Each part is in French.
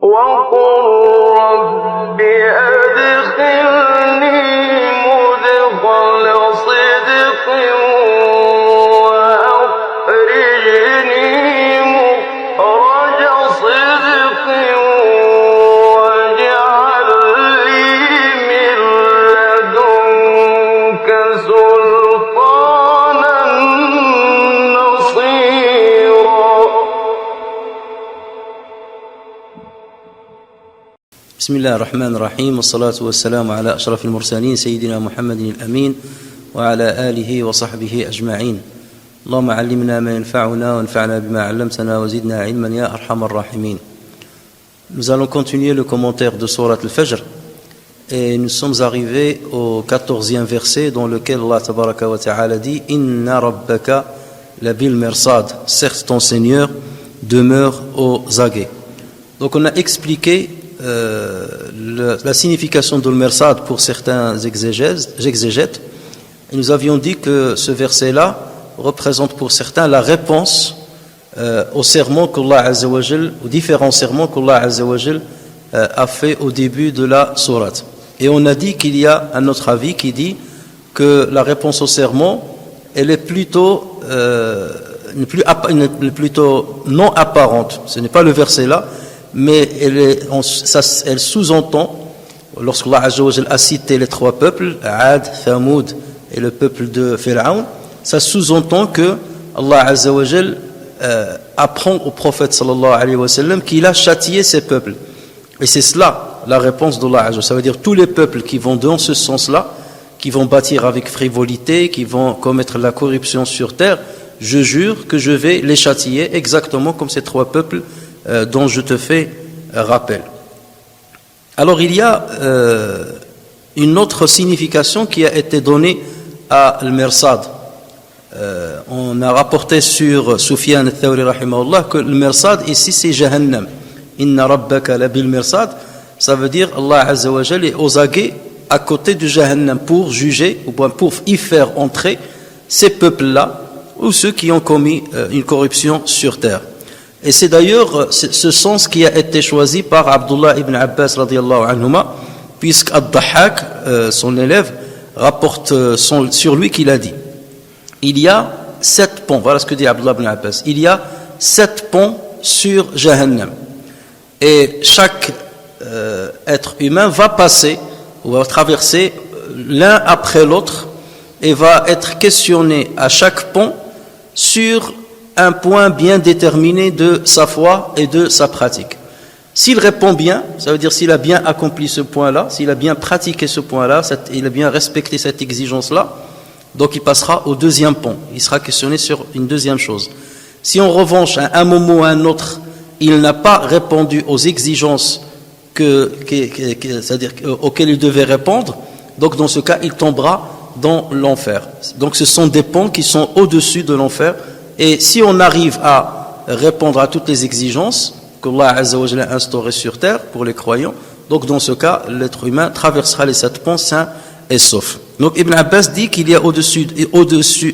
وقل رب أدخلني مدخل صدق وأخرجني مخرج صدق واجعل لي من لدنك سلطانا نصيرا. بسم الله الرحمن الرحيم والصلاة والسلام على أشرف المرسلين سيدنا محمد الأمين وعلى آله وصحبه أجمعين. اللهم علمنا ما ينفعنا وانفعنا بما علمتنا وزدنا علما يا أرحم الراحمين. Nous allons continuer le commentaire de Surat al-Fajr et nous sommes arrivés au 14e verset dans lequel Allah tabaraka wa ta'ala dit Inna rabbaka labil mirsad, certes ton Seigneur demeure aux aguets. Donc on a expliqué la signification de l'Mersad pour certains exégètes. Et nous avions dit que ce verset-là représente pour certains la réponse aux sermons qu'Allah Azza wa Jal, aux différents sermons qu'Allah Azza wa Jal a fait au début de la sourate. Et on a dit qu'il y a un autre avis qui dit que la réponse au sermon, elle est plutôt non apparente. Ce n'est pas le verset là, mais elle sous-entend, lorsqu'Allah Azza wa Jal a cité les trois peuples, Ad, Thamoud et le peuple de Pharaon, ça sous-entend que Allah Azza wa Jal apprend au prophète sallallahu alayhi wa sallam qu'il a châtié ces peuples. Et c'est cela la réponse d'Allah Azza wa Jal. Ça veut dire tous les peuples qui vont dans ce sens-là, qui vont bâtir avec frivolité, qui vont commettre la corruption sur terre, je jure que je vais les châtier exactement comme ces trois peuples dont je te fais rappel. Alors il y a une autre signification qui a été donnée à al-Mirsad. On a rapporté sur Sufyan al-Thawri rahimahullah que le Mirsad ici c'est Jahannam. Inna rabbaka labil mirsad, ça veut dire Allah Azza wa Jal est aux aguets à côté du Jahannam pour juger ou pour y faire entrer ces peuples-là ou ceux qui ont commis une corruption sur terre. Et c'est d'ailleurs ce sens qui a été choisi par Abdullah ibn Abbas radiyallahu anhuma, puisque Ad-Dahhak, son élève, rapporte sur lui qu'il a dit il y a 7 ponts, voilà ce que dit Abdullah ibn Abbas, il y a 7 ponts sur Jahannam. Et chaque être humain va passer ou va traverser l'un après l'autre et va être questionné à chaque pont sur un point bien déterminé de sa foi et de sa pratique. S'il répond bien, ça veut dire s'il a bien accompli ce point-là, s'il a bien pratiqué ce point-là, il a bien respecté cette exigence-là, donc il passera au deuxième pont. Il sera questionné sur une deuxième chose. Si en revanche, à un moment ou à un autre, il n'a pas répondu aux exigences c'est-à-dire auxquelles il devait répondre, donc dans ce cas, il tombera dans l'enfer. Donc ce sont des ponts qui sont au-dessus de l'enfer. Et si on arrive à répondre à toutes les exigences qu'Allah Azza wa Jalla a instaurées sur terre pour les croyants, donc dans ce cas, l'être humain traversera les 7 ponts sains et saufs. Donc Ibn Abbas dit qu'il y a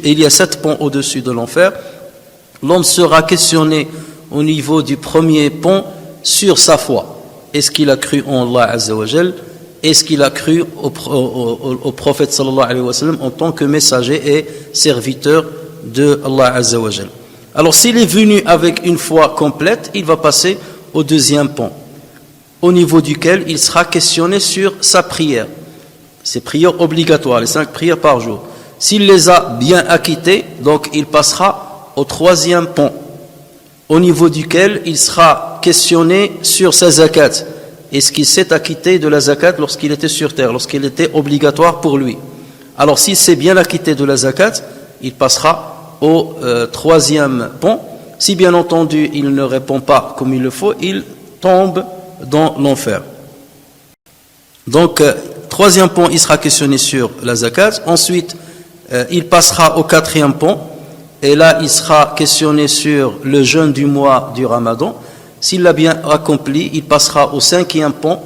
il y a 7 ponts au-dessus de l'enfer. L'homme sera questionné au niveau du premier pont sur sa foi. Est-ce qu'il a cru en Allah Azza wa Jalla? Est-ce qu'il a cru au prophète sallallahu alayhi wa sallam en tant que messager et serviteur de Allah Azza wa Jal. Alors s'il est venu avec une foi complète, il va passer au deuxième pont, au niveau duquel il sera questionné sur sa prière, ses prières obligatoires, les 5 prières par jour. S'il les a bien acquittées, donc il passera au troisième pont, au niveau duquel il sera questionné sur sa zakat. Est-ce qu'il s'est acquitté de la zakat lorsqu'il était sur terre, lorsqu'il était obligatoire pour lui? Alors s'il s'est bien acquitté de la zakat, il passera au troisième pont. Si bien entendu il ne répond pas comme il le faut, il tombe dans l'enfer. Donc troisième pont, il sera questionné sur la zakat. Ensuite il passera au quatrième pont, et là il sera questionné sur le jeûne du mois du Ramadan. S'il l'a bien accompli, il passera au cinquième pont,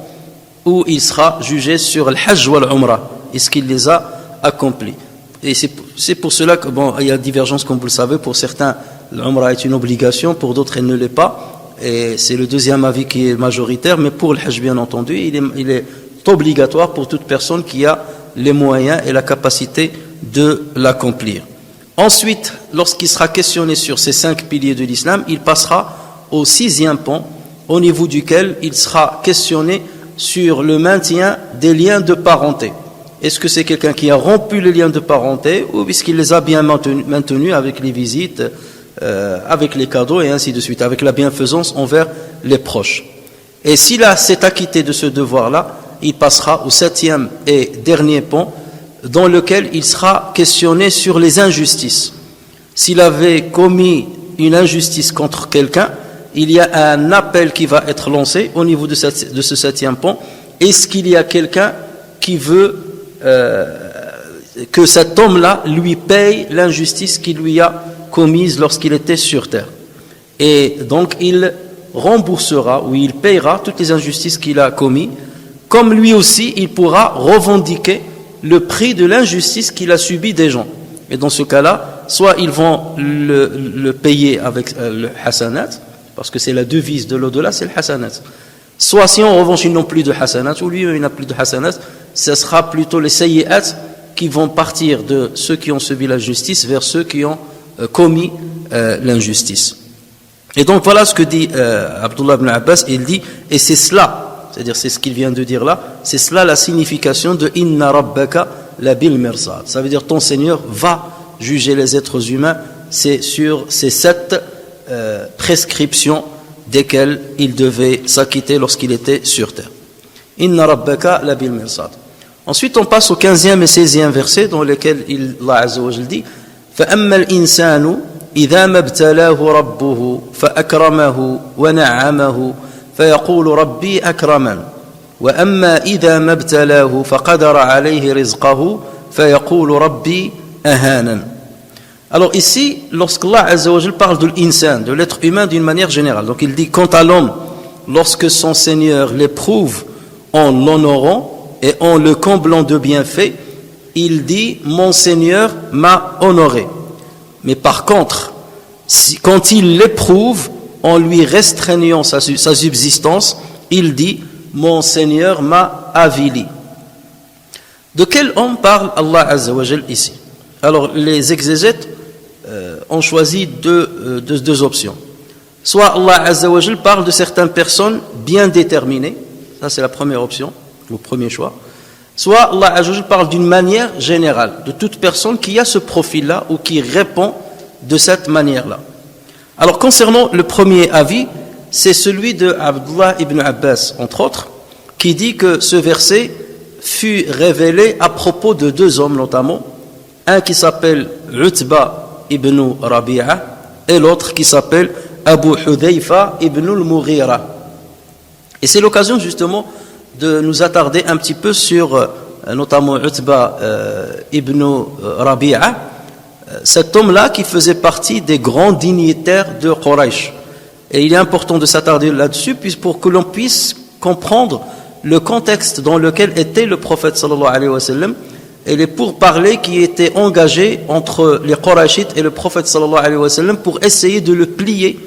où il sera jugé sur le Hajj ou l'Umrah. Est-ce qu'il les a accomplis? Et c'est pour cela que, bon, il y a divergence, comme vous le savez. Pour certains, l'Umrah est une obligation, pour d'autres, elle ne l'est pas. et c'est le deuxième avis qui est majoritaire, mais pour le Hajj bien entendu, il est obligatoire pour toute personne qui a les moyens et la capacité de l'accomplir. Ensuite, lorsqu'il sera questionné sur ces 5 piliers de l'islam, il passera au 6e pont, au niveau duquel il sera questionné sur le maintien des liens de parenté. Est-ce que c'est quelqu'un qui a rompu les liens de parenté ou puisqu'il les a bien maintenus avec les visites, avec les cadeaux et ainsi de suite, avec la bienfaisance envers les proches. Et s'il s'est acquitté de ce devoir-là, il passera au 7e et dernier pont, dans lequel il sera questionné sur les injustices. S'il avait commis une injustice contre quelqu'un, il y a un appel qui va être lancé au niveau de ce 7e pont. Est-ce qu'il y a quelqu'un qui veut que cet homme-là lui paye l'injustice qu'il lui a commise lorsqu'il était sur terre? Et donc il remboursera ou il payera toutes les injustices qu'il a commises, comme lui aussi il pourra revendiquer le prix de l'injustice qu'il a subi des gens. Et dans ce cas-là, soit ils vont le payer avec le hasanat, parce que c'est la devise de l'au-delà, c'est le hasanat. Soit si en revanche ils n'ont plus de hasanat, ou lui il n'a plus de hasanat, ce sera plutôt les sayyi'at qui vont partir de ceux qui ont subi la justice vers ceux qui ont commis l'injustice. Et donc voilà ce que dit Abdullah ibn Abbas, il dit, et c'est cela, c'est-à-dire c'est ce qu'il vient de dire là, c'est cela la signification de Inna Rabbaka la bil mirsad. Ça veut dire ton Seigneur va juger les êtres humains, c'est sur ces 7 prescriptions desquelles il devait s'acquitter lorsqu'il était sur terre. Inna Rabbaka la bil mirsad. Ensuite on passe au 15e et 16e verset dans lesquels Allah Azza wa Jalla dit فَأَمَّا الْإِنسَانُ إِذَا مَا ابْتَلَاهُ رَبُّهُ فَأَكْرَمَهُ وَنَعَّمَهُ فيقول ربي أكرمن وأما إذا ما ابتلاه فقدر عليه رزقه فيقول ربي أهانن. Alors ici, lorsqu'Allah Azza wa Jalla parle de l'insan, de l'être humain d'une manière générale, donc il dit quant à l'homme, lorsque son Seigneur l'éprouve en l'honorant et en le comblant de bienfaits, il dit mon Seigneur m'a honoré. Mais par contre, quand il l'éprouve en lui restreignant sa subsistance, il dit mon Seigneur m'a avili. De quel homme parle Allah Azza wa Jal ici? Alors les exégètes ont choisi deux options. Soit Allah Azza wa Jal parle de certaines personnes bien déterminées, ça c'est la première option, le premier choix. Soit Allah Azza wa Jal parle d'une manière générale, de toute personne qui a ce profil-là ou qui répond de cette manière-là. Alors concernant le premier avis, c'est celui de Abdullah ibn Abbas, entre autres, qui dit que ce verset fut révélé à propos de 2 hommes notamment, un qui s'appelle Utba ibn Rabi'a et l'autre qui s'appelle Abu Hudayfa ibn al-Mughira. Et c'est l'occasion justement de nous attarder un petit peu sur notamment Utba ibn Rabi'a, cet homme-là qui faisait partie des grands dignitaires de Quraysh. Et il est important de s'attarder là-dessus pour que l'on puisse comprendre le contexte dans lequel était le prophète sallallahu alayhi wa sallam et les pourparlers qui étaient engagés entre les Qurayshites et le prophète sallallahu alayhi wa sallam pour essayer de le plier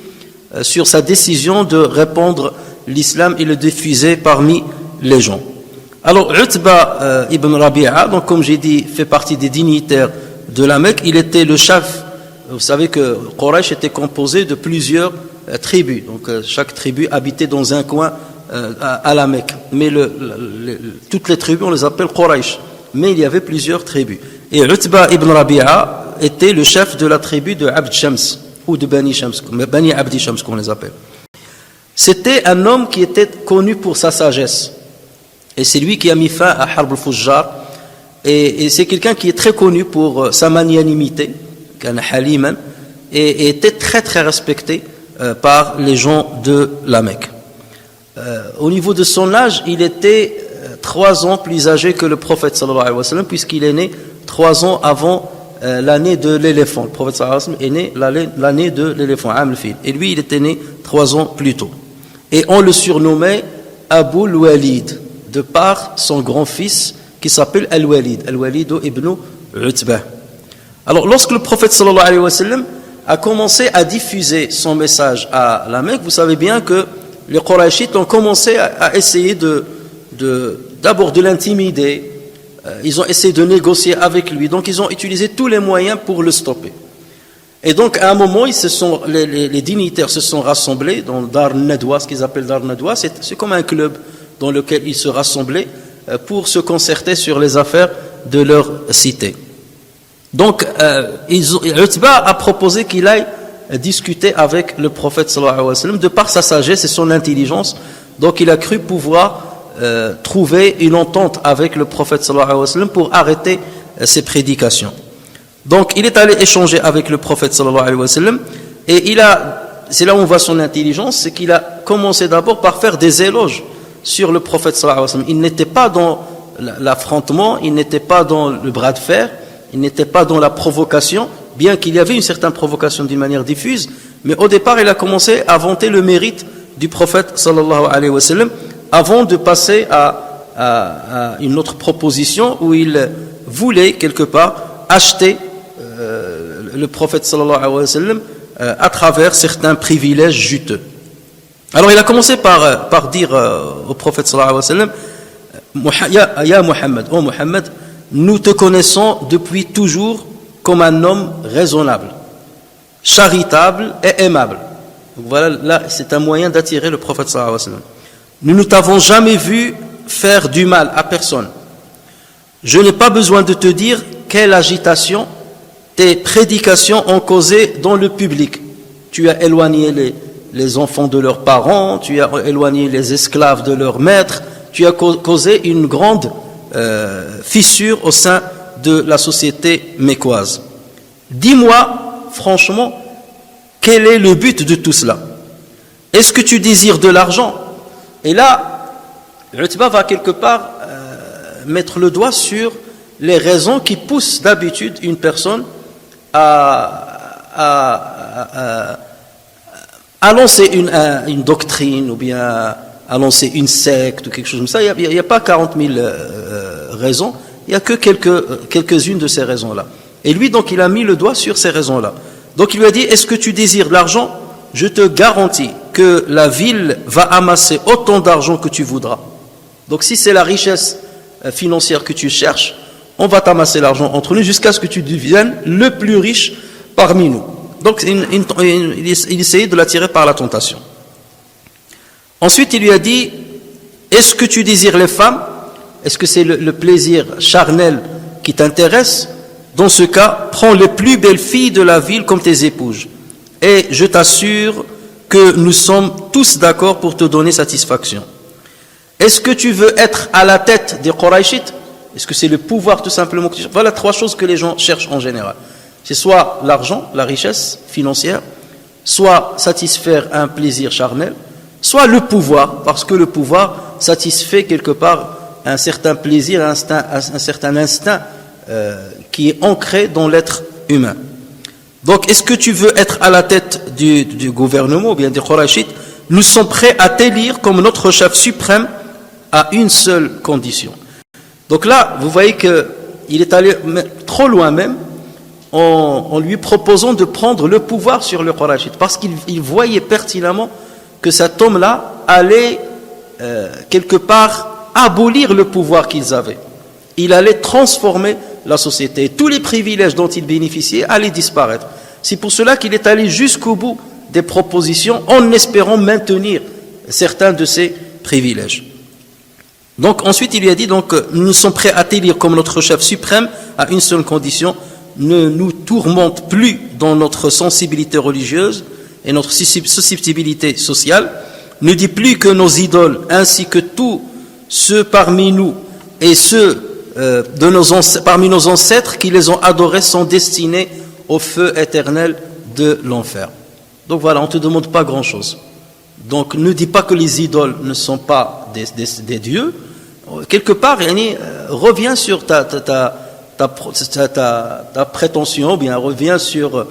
sur sa décision de répandre l'islam et le diffuser parmi les gens. Alors Utba ibn Rabi'a, donc comme j'ai dit, fait partie des dignitaires de la Mecque. Il était le chef. Vous savez que Quraysh était composé de plusieurs tribus. Donc chaque tribu habitait dans un coin à la Mecque. Mais toutes les tribus, on les appelle Quraysh. Mais il y avait plusieurs tribus. Et Utba ibn Rabi'a était le chef de la tribu de Abd Shams, ou de Bani Shams, Bani Abdi Shams qu'on les appelle. C'était un homme qui était connu pour sa sagesse. Et c'est lui qui a mis fin à Harb al-Fujjar. Et c'est quelqu'un qui est très connu pour sa magnanimité, haliman, et était très très respecté par les gens de la Mecque. Au niveau de son âge, il était 3 ans plus âgé que le prophète sallallahu alayhi wa sallam, puisqu'il est né 3 ans avant l'année de l'éléphant. Le prophète sallallahu alayhi wa sallam est né l'année de l'éléphant, Am al-Fil. Et lui, il était né 3 ans plus tôt. Et on le surnommait Abu al-Walid, de par son grand-fils, qui s'appelle Al-Walid ibn Utbah. Alors lorsque le prophète sallallahu alayhi wa sallam a commencé à diffuser son message à la Mecque, vous savez bien que les Qurayshites ont commencé à essayer d'abord de l'intimider, ils ont essayé de négocier avec lui, donc ils ont utilisé tous les moyens pour le stopper. Et donc à un moment, les dignitaires se sont rassemblés dans Dar Nadwa, ce qu'ils appellent Dar Nadwa, c'est comme un club dans lequel ils se rassemblaient pour se concerter sur les affaires de leur cité. Donc Utba a proposé qu'il aille discuter avec le prophète sallallahu alayhi wa sallam, de par sa sagesse et son intelligence. Donc il a cru pouvoir trouver une entente avec le prophète sallallahu alayhi wa sallam pour arrêter ses prédications. Donc il est allé échanger avec le prophète sallallahu alayhi wa sallam, et c'est là où on voit son intelligence, c'est qu'il a commencé d'abord par faire des éloges sur le prophète sallallahu alayhi wa sallam. Il n'était pas dans l'affrontement, il n'était pas dans le bras de fer, il n'était pas dans la provocation, bien qu'il y avait une certaine provocation d'une manière diffuse, mais au départ il a commencé à vanter le mérite du prophète sallallahu alayhi wa sallam, avant de passer à une autre proposition où il voulait quelque part acheter le prophète sallallahu alayhi wa sallam à travers certains privilèges juteux. Alors il a commencé par dire au prophète sallallahu alayhi wa sallam: Ya Muhammad, oh Muhammad, nous te connaissons depuis toujours comme un homme raisonnable, charitable et aimable. Donc voilà, là c'est un moyen d'attirer le prophète sallallahu alayhi wa sallam. Nous ne t'avons jamais vu faire du mal à personne. Je n'ai pas besoin de te dire quelle agitation tes prédications ont causé dans le public. Tu as éloigné les enfants de leurs parents, tu as éloigné les esclaves de leurs maîtres, tu as causé une grande fissure au sein de la société mécoise. Dis-moi franchement, quel est le but de tout cela? Est-ce que tu désires de l'argent? Et là, Utba va quelque part mettre le doigt sur les raisons qui poussent d'habitude une personne à lancer une doctrine, ou bien à lancer une secte ou quelque chose comme ça. Il n'y a pas 40 000 raisons, il n'y a que quelques-unes de ces raisons-là. Et lui, donc, il a mis le doigt sur ces raisons-là. Donc il lui a dit: est-ce que tu désires l'argent? Je te garantis que la ville va amasser autant d'argent que tu voudras. Donc si c'est la richesse financière que tu cherches, on va t'amasser l'argent entre nous jusqu'à ce que tu deviennes le plus riche parmi nous. Donc il essayait de l'attirer par la tentation. Ensuite il lui a dit: est-ce que tu désires les femmes? Est-ce que c'est le plaisir charnel qui t'intéresse? Dans ce cas, prends les plus belles filles de la ville comme tes épouses. Et je t'assure que nous sommes tous d'accord pour te donner satisfaction. Est-ce que tu veux être à la tête des Qurayshites? Est-ce que c'est le pouvoir tout simplement que tu cherches? Voilà trois choses que les gens cherchent en général. C'est soit l'argent, la richesse financière, soit satisfaire un plaisir charnel, soit le pouvoir, parce que le pouvoir satisfait quelque part un certain plaisir, un certain instinct qui est ancré dans l'être humain. Donc, est-ce que tu veux être à la tête du gouvernement, ou bien des Qurayshites? Nous sommes prêts à t'élire comme notre chef suprême à une seule condition. Donc là, vous voyez qu'il est allé trop loin même en lui proposant de prendre le pouvoir sur le Qurayshites, parce qu'il voyait pertinemment que cet homme-là allait quelque part abolir le pouvoir qu'ils avaient. Il allait transformer la société. Et tous les privilèges dont il bénéficiait allaient disparaître. C'est pour cela qu'il est allé jusqu'au bout des propositions en espérant maintenir certains de ces privilèges. Donc ensuite il lui a dit, donc, nous sommes prêts à t'élire comme notre chef suprême à une seule condition: ne nous tourmente plus dans notre sensibilité religieuse et notre susceptibilité sociale. Ne dis plus que nos idoles ainsi que tous ceux parmi nous et ceux parmi nos ancêtres qui les ont adorés sont destinés au feu éternel de l'enfer. Donc voilà, on ne te demande pas grand-chose. Donc ne dis pas que les idoles ne sont pas des dieux. Quelque part, reviens sur ta prétention, ou bien reviens sur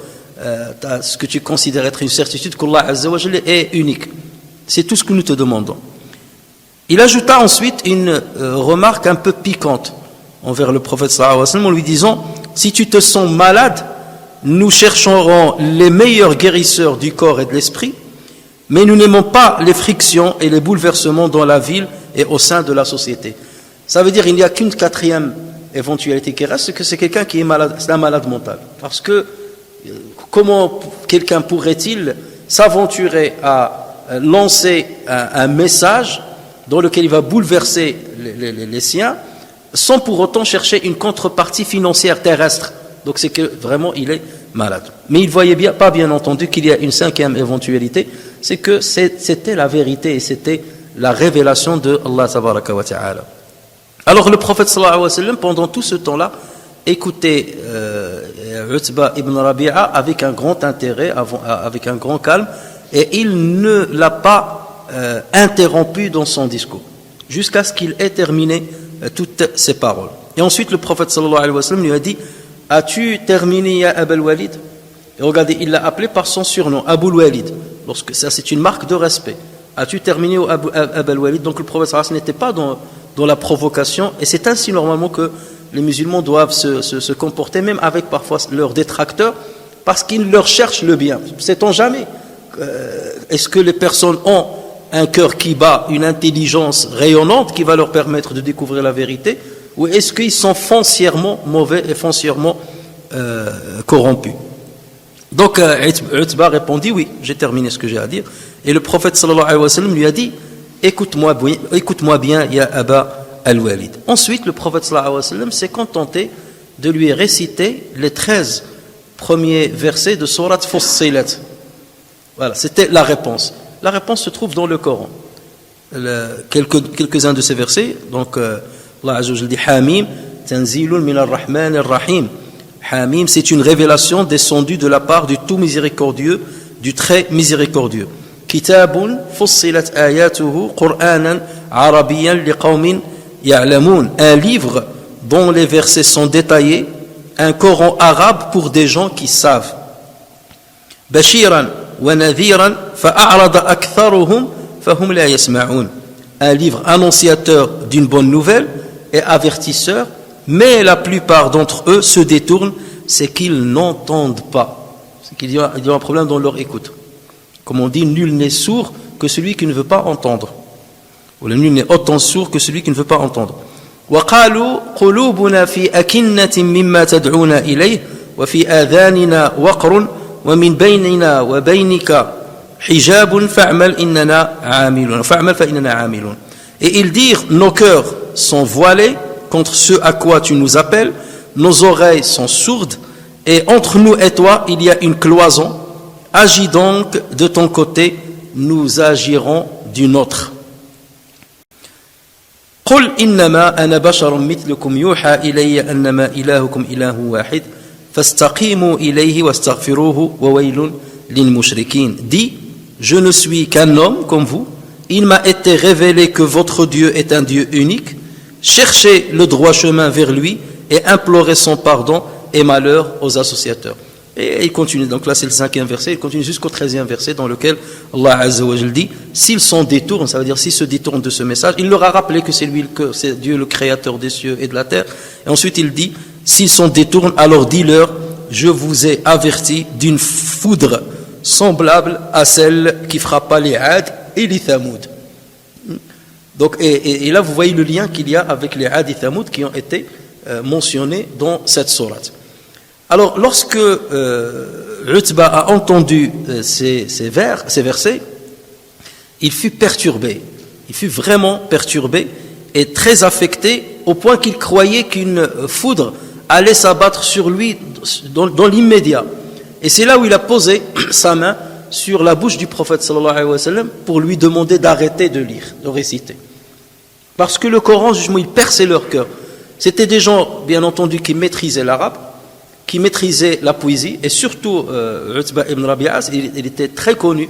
ce que tu considères être une certitude, qu'Allah Azza wa Jalla est unique. C'est tout ce que nous te demandons. Il ajouta ensuite une remarque un peu piquante envers le prophète sallallahu alayhi wa sallam en lui disant: si tu te sens malade, nous chercherons les meilleurs guérisseurs du corps et de l'esprit, mais nous n'aimons pas les frictions et les bouleversements dans la ville et au sein de la société. Ça veut dire qu'il n'y a qu'une quatrième éventualité qui reste, c'est que c'est quelqu'un qui est malade, c'est un malade mental. Parce que comment quelqu'un pourrait-il s'aventurer à lancer un message dans lequel il va bouleverser les siens sans pour autant chercher une contrepartie financière terrestre? Donc c'est que vraiment il est malade. Mais il voyait pas bien entendu qu'il y a une cinquième éventualité, c'est que c'était la vérité et c'était la révélation de Allah tabaraka wa ta'ala. Alors le prophète sallallahu alayhi wa sallam, pendant tout ce temps-là, écoutait Utba ibn Rabi'a avec un grand intérêt, avec un grand calme, et il ne l'a pas interrompu dans son discours, jusqu'à ce qu'il ait terminé toutes ses paroles. Et ensuite le prophète sallallahu alayhi wa sallam lui a dit: as-tu terminé ya Abul Walid? Et regardez, il l'a appelé par son surnom, Abul Walid. Lorsque ça, c'est une marque de respect. As-tu terminé au Abul Walid? Donc le prophète sallallahu alayhi wa sallam n'était pas dans la provocation, et c'est ainsi normalement que les musulmans doivent se comporter, même avec parfois leurs détracteurs, parce qu'ils leur cherchent le bien. Sait-on jamais? Est-ce que les personnes ont un cœur qui bat, une intelligence rayonnante qui va leur permettre de découvrir la vérité, ou est-ce qu'ils sont foncièrement mauvais et foncièrement corrompus? Donc Utba répondit: oui, j'ai terminé ce que j'ai à dire. Et le prophète sallallahu alayhi wa sallam lui a dit: écoute-moi bien, ya Aba al-Walid. Ensuite, le prophète sallallahu alayhi wa sallam s'est contenté de lui réciter les 13 premiers versets de Surat Fussilat. Voilà, c'était la réponse. La réponse se trouve dans le Coran. Quelques-uns de ces versets, donc Allah Azza wa Jalla dit: Hamim, tanzilun min ar-Rahman ar-Rahim. Hamim, c'est une révélation descendue de la part du tout miséricordieux, du très miséricordieux. Kitabun fussilat ayatuhu Qur'anan arabiyan liqawmin ya'lamun. Un livre dont les versets sont détaillés, un Coran arabe pour des gens qui savent. Bashiran wa nadhiran fa'a'rada aktharuhum fahum la yasma'un. Un livre annonciateur d'une bonne nouvelle et avertisseur, mais la plupart d'entre eux se détournent, c'est qu'ils n'entendent pas. C'est qu'il y a un problème dans leur écoute. Comme on dit, nul n'est sourd que celui qui ne veut pas entendre. Ou nul n'est autant sourd que celui qui ne veut pas entendre. وقالوا قلوبنا في أكنة مما تدعونا إليه وفي آذاننا وقر ومن بيننا وبينك حجاب فاعمل فإننا عاملون. Et ils dirent: nos cœurs sont voilés contre ce à quoi tu nous appelles, nos oreilles sont sourdes, et entre nous et toi il y a une cloison. Agis donc de ton côté, nous agirons du nôtre. قل إنما أنا بشر مثلكم يوحى إلي أنما إلهكم إله واحد فاستقيموا إليه واستغفروه وويل للمشركين. Dis: je ne suis qu'un homme comme vous, il m'a été révélé que votre Dieu est un Dieu unique, cherchez le droit chemin vers lui et implorez son pardon et malheur aux associateurs. Et il continue, donc là c'est le 5e verset, il continue jusqu'au 13e verset dans lequel Allah Azza wa Jalla dit: s'ils s'en détournent, ça veut dire s'ils se détournent de ce message, il leur a rappelé que c'est Dieu le créateur des cieux et de la terre, et ensuite il dit: s'ils s'en détournent, alors dis-leur: je vous ai averti d'une foudre semblable à celle qui frappa les Ad et les Thamoud. Donc, et là vous voyez le lien qu'il y a avec les Ad et Thamoud qui ont été mentionnés dans cette sourate. Alors, lorsque Utba a entendu ces versets, il fut perturbé. Il fut vraiment perturbé et très affecté au point qu'il croyait qu'une foudre allait s'abattre sur lui dans l'immédiat. Et c'est là où il a posé sa main sur la bouche du prophète sallallahu alayhi wa sallam pour lui demander d'arrêter de lire, de réciter. Parce que le Coran, justement, il perçait leur cœur. C'était des gens, bien entendu, qui maîtrisaient l'arabe, qui maîtrisait la poésie, et surtout Utba ibn Rabi'a, il était très connu,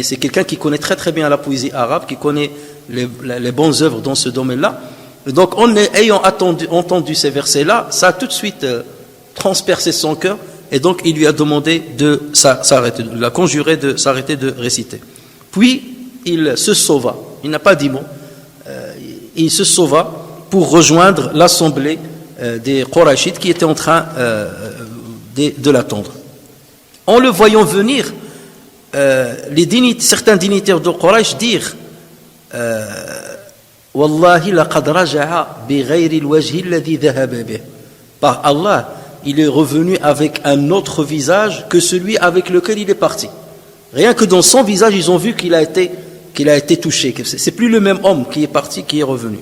c'est quelqu'un qui connaît très très bien la poésie arabe, qui connaît les bonnes œuvres dans ce domaine-là. Donc en ayant entendu ces versets-là, ça a tout de suite transpercé son cœur, et donc il lui a demandé de s'arrêter, il l'a conjuré de s'arrêter de réciter. Puis il se sauva, il n'a pas dit mot, il se sauva pour rejoindre l'assemblée des Qurayshites qui étaient en train de l'attendre. En le voyant venir, certains dignitaires de Quraysh dirent Wallahi laqad raja'a bighayri al-wajhi alladhi dhahaba bih. Par Allah, il est revenu avec un autre visage que celui avec lequel il est parti. Rien que dans son visage, ils ont vu qu'il a été touché. C'est plus le même homme qui est parti, qui est revenu.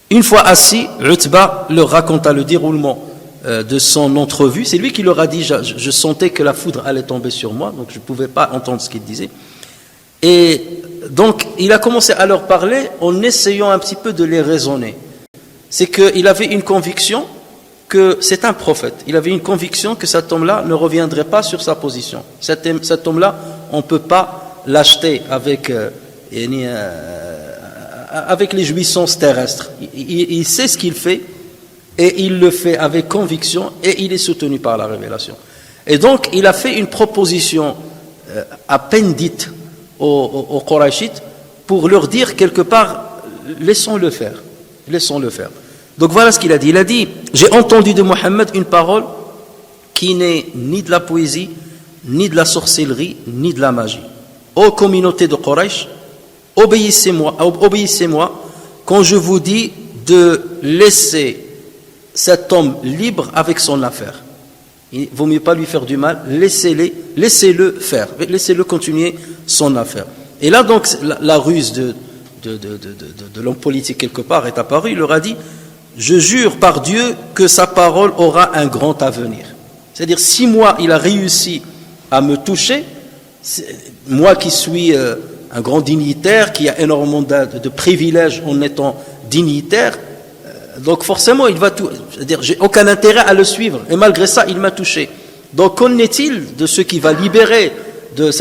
Une fois assis, Utba leur raconta le déroulement de son entrevue. C'est lui qui leur a dit, je sentais que la foudre allait tomber sur moi, donc je ne pouvais pas entendre ce qu'il disait. Et donc, il a commencé à leur parler en essayant un petit peu de les raisonner. C'est qu'il avait une conviction que c'est un prophète. Il avait une conviction que cet homme-là ne reviendrait pas sur sa position. Cet homme-là, on ne peut pas l'acheter avec les jouissances terrestres. Il sait ce qu'il fait et il le fait avec conviction et il est soutenu par la révélation. Et donc, il a fait une proposition à peine dite aux Qurayshites pour leur dire quelque part, laissons-le faire. Laissons-le faire. Donc voilà ce qu'il a dit. Il a dit, j'ai entendu de Mohammed une parole qui n'est ni de la poésie, ni de la sorcellerie, ni de la magie. Ô communauté de Quraysh, obéissez-moi quand je vous dis de laisser cet homme libre avec son affaire. Il ne vaut mieux pas lui faire du mal, laissez-le faire, laissez-le continuer son affaire. Et là donc la ruse de l'homme politique quelque part est apparue. Il leur a dit, je jure par Dieu que sa parole aura un grand avenir. C'est-à-dire, si moi il a réussi à me toucher, moi qui suis un grand dignitaire, qui a énormément de privilèges en étant dignitaire, donc forcément il va tout, c'est-à-dire j'ai aucun intérêt à le suivre, et malgré ça il m'a touché. Donc qu'en est-il de ceux qui va libérer de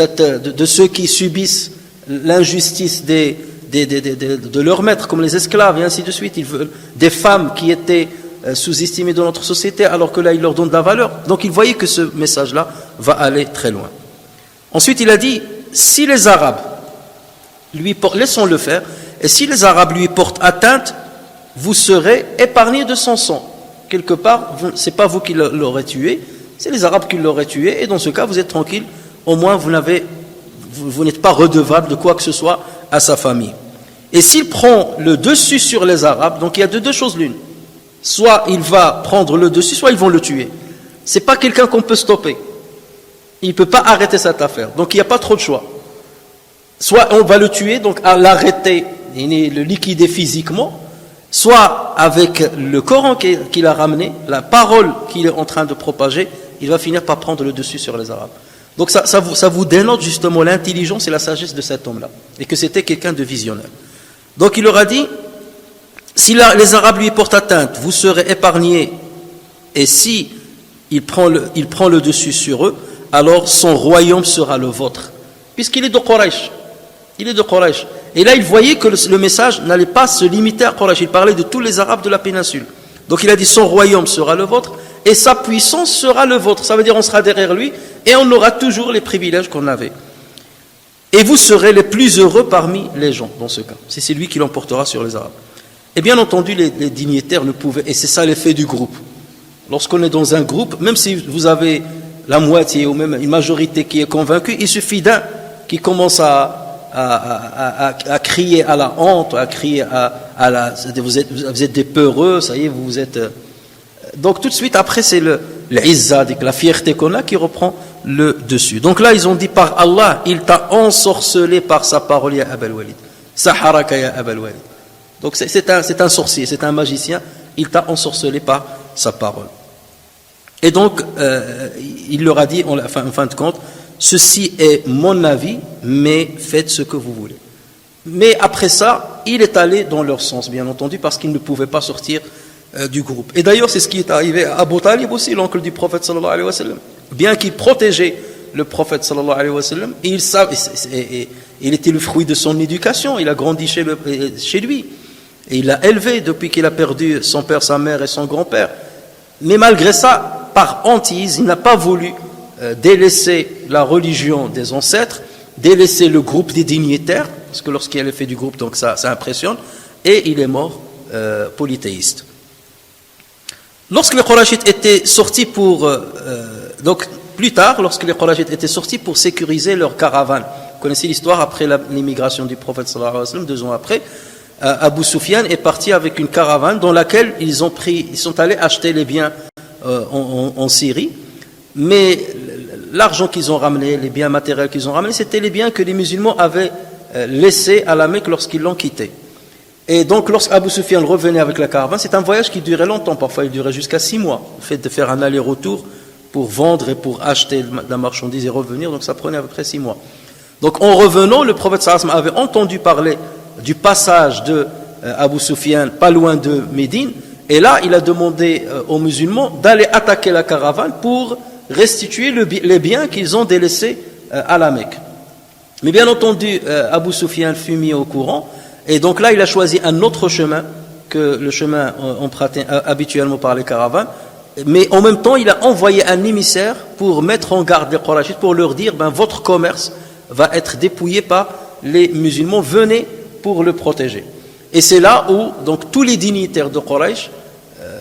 ceux qui subissent l'injustice de leurs maîtres, comme les esclaves et ainsi de suite. Ils veulent des femmes qui étaient sous-estimées dans notre société, alors que là ils leur donnent de la valeur. Donc il voyait que ce message-là va aller très loin. Ensuite il a dit, si les Arabes laissons-le faire, et si les Arabes lui portent atteinte, vous serez épargnés de son sang. Quelque part, c'est pas vous qui l'aurez tué, c'est les Arabes qui l'auraient tué, et dans ce cas vous êtes tranquille, au moins vous n'êtes pas redevable de quoi que ce soit à sa famille. Et s'il prend le dessus sur les Arabes, donc il y a deux choses l'une. Soit il va prendre le dessus, soit ils vont le tuer. C'est pas quelqu'un qu'on peut stopper. Il ne peut pas arrêter cette affaire. Donc il n'y a pas trop de choix. Soit on va le tuer, donc à l'arrêter, le liquider physiquement, soit avec le Coran qu'il a ramené, la parole qu'il est en train de propager, il va finir par prendre le dessus sur les Arabes. Donc ça vous dénote justement l'intelligence et la sagesse de cet homme-là, et que c'était quelqu'un de visionnaire. Donc il leur a dit, si les Arabes lui portent atteinte, vous serez épargnés, et si il prend le dessus sur eux, alors son royaume sera le vôtre, puisqu'il est de Quraysh. Il est de Quraysh. Et là il voyait que le message n'allait pas se limiter à Quraysh, il parlait de tous les Arabes de la péninsule. Donc il a dit, son royaume sera le vôtre, et sa puissance sera le vôtre. Ça veut dire on sera derrière lui, et on aura toujours les privilèges qu'on avait. Et vous serez les plus heureux parmi les gens, dans ce cas. C'est lui qui l'emportera sur les Arabes. Et bien entendu, les dignitaires ne pouvaient, et c'est ça l'effet du groupe. Lorsqu'on est dans un groupe, même si vous avez la moitié ou même une majorité qui est convaincue, il suffit d'un qui commence à crier à la honte, à crier vous êtes des peureux, ça y est, vous êtes... Donc tout de suite, après, c'est l'izza, la fierté qu'on a qui reprend le dessus. Donc là, ils ont dit, par Allah, il t'a ensorcelé par sa parole, ya Abal Walid. Saharaka ya Abal Walid. Donc c'est un sorcier, c'est un magicien, il t'a ensorcelé par sa parole. Et donc, il leur a dit, en fin de compte, ceci est mon avis, mais faites ce que vous voulez. Mais après ça, il est allé dans leur sens, bien entendu, parce qu'il ne pouvait pas sortir du groupe. Et d'ailleurs, c'est ce qui est arrivé à Abu Talib aussi, l'oncle du prophète sallallahu alayhi wa sallam. Bien qu'il protégeait le prophète sallallahu alayhi wa sallam, il était le fruit de son éducation, il a grandi chez lui. Et il l'a élevé depuis qu'il a perdu son père, sa mère et son grand-père. Mais malgré ça, par hantise, il n'a pas voulu délaisser la religion des ancêtres, délaisser le groupe des dignitaires, parce que lorsqu'il a fait du groupe, donc ça impressionne, et il est mort polythéiste. Lorsque les Qurayshites étaient sortis donc plus tard, lorsque les Qurayshites étaient sortis pour sécuriser leur caravane, vous connaissez l'histoire après l'immigration du prophète sallallahu alayhi wa sallam, 2 ans après, Abu Sufyan est parti avec une caravane dans laquelle ils sont allés acheter les biens en Syrie, mais l'argent qu'ils ont ramené, les biens matériels qu'ils ont ramenés, c'était les biens que les musulmans avaient laissés à la Mecque lorsqu'ils l'ont quitté. Et donc, lorsque Abu Sufyan revenait avec la caravane, c'est un voyage qui durait longtemps, parfois il durait jusqu'à 6 mois. Le fait de faire un aller-retour pour vendre et pour acheter de la marchandise et revenir, donc ça prenait à peu près 6 mois. Donc, en revenant, le prophète sallallahu alayhi wa sallam avait entendu parler du passage de Abu Sufyan pas loin de Médine, et là, il a demandé aux musulmans d'aller attaquer la caravane pour restituer les biens qu'ils ont délaissés à la Mecque. Mais bien entendu, Abu Sufyan fut mis au courant, et donc là, il a choisi un autre chemin que le chemin emprunté habituellement par les caravanes. Mais en même temps, il a envoyé un émissaire pour mettre en garde les Qurayshites, pour leur dire, votre commerce va être dépouillé par les musulmans, venez pour le protéger. Et c'est là où donc, tous les dignitaires de Quraysh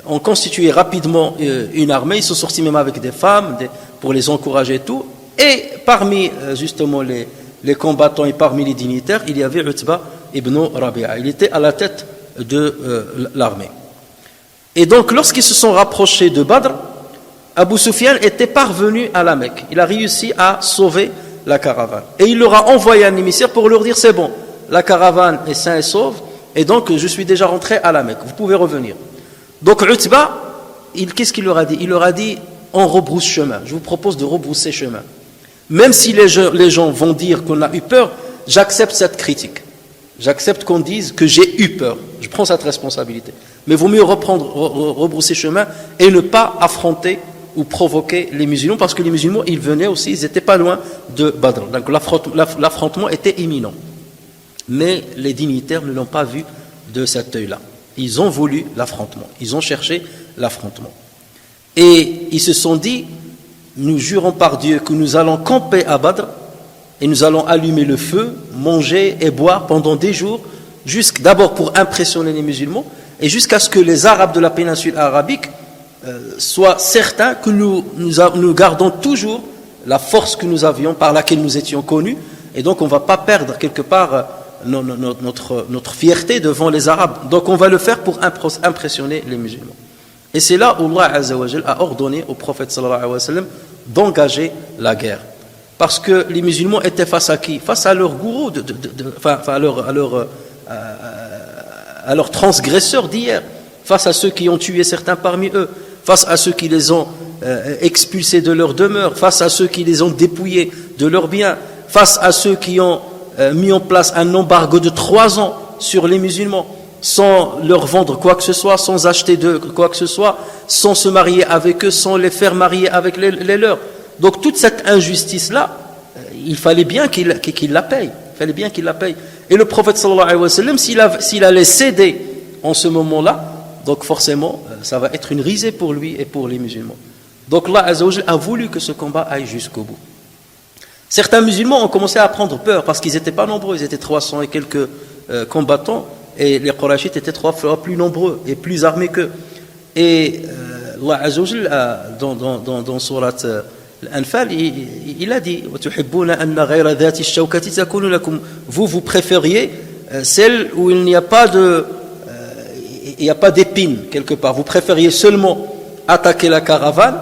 ont constitué rapidement une armée, ils sont sortis même avec des femmes pour les encourager et tout. Et parmi justement les combattants et parmi les dignitaires, il y avait Utba ibn Rabi'a. Il était à la tête de l'armée. Et donc, lorsqu'ils se sont rapprochés de Badr, Abu Sufyan était parvenu à la Mecque. Il a réussi à sauver la caravane. Et il leur a envoyé un émissaire pour leur dire, c'est bon, la caravane est saine et sauve, et donc je suis déjà rentré à la Mecque, vous pouvez revenir. Donc Utba, qu'est-ce qu'il leur a dit? Il leur a dit, on rebrousse chemin, je vous propose de rebrousser chemin. Même si les gens vont dire qu'on a eu peur, j'accepte cette critique. J'accepte qu'on dise que j'ai eu peur. Je prends cette responsabilité. Mais il vaut mieux rebrousser chemin et ne pas affronter ou provoquer les musulmans, parce que les musulmans, ils venaient aussi, ils n'étaient pas loin de Badr. Donc l'affrontement était imminent. Mais les dignitaires ne l'ont pas vu de cet œil-là. Ils ont voulu l'affrontement. Ils ont cherché l'affrontement. Et ils se sont dit, nous jurons par Dieu que nous allons camper à Badr et nous allons allumer le feu, manger et boire pendant des jours, d'abord pour impressionner les musulmans, et jusqu'à ce que les Arabes de la péninsule arabique soient certains que nous gardons toujours la force que nous avions, par laquelle nous étions connus, et donc on ne va pas perdre quelque part notre fierté devant les Arabes. Donc on va le faire pour impressionner les musulmans. Et c'est là où Allah Azza wa Jal a ordonné au prophète sallallahu alayhi wa sallam d'engager la guerre. Parce que les musulmans étaient face à qui? Face à leurs gourous, à leurs transgresseurs d'hier, face à ceux qui ont tué certains parmi eux, face à ceux qui les ont expulsés de leur demeure, face à ceux qui les ont dépouillés de leurs biens, face à ceux qui ont mis en place un embargo de 3 ans sur les musulmans, sans leur vendre quoi que ce soit, sans acheter d'eux quoi que ce soit, sans se marier avec eux, sans les faire marier avec les leurs. Donc toute cette injustice-là, il fallait bien qu'il la paye. Il fallait bien qu'il la paye. Et le prophète sallallahu alayhi wa sallam, s'il allait céder en ce moment-là, donc forcément, ça va être une risée pour lui et pour les musulmans. Donc Allah Azza wa Jal a voulu que ce combat aille jusqu'au bout. Certains musulmans ont commencé à prendre peur parce qu'ils n'étaient pas nombreux, ils étaient 300 et quelques combattants, et les Qurayshites étaient 3 fois plus nombreux et plus armés qu'eux. Et Allah Azza wa Jal, dans surat Al-Anfal, il a dit vous préfériez celle où il n'y a pas d'épines quelque part, vous préfériez seulement attaquer la caravane,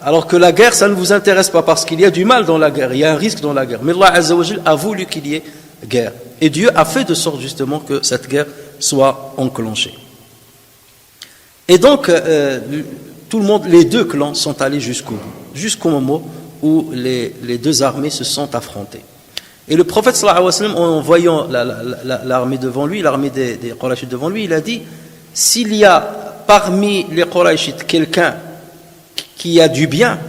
alors que la guerre ça ne vous intéresse pas, parce qu'il y a du mal dans la guerre, il y a un risque dans la guerre. Mais Allah Azza wa Jal a voulu qu'il y ait guerre, et Dieu a fait de sorte justement que cette guerre soit enclenchée. Et donc tout le monde, les 2 clans sont allés jusqu'au moment où les 2 armées se sont affrontées. Et le prophète sallallahu alayhi wa sallam, en voyant l'armée devant lui, l'armée des Qurayshites devant lui, il a dit, s'il y a parmi les Qurayshites quelqu'un qui a du bien,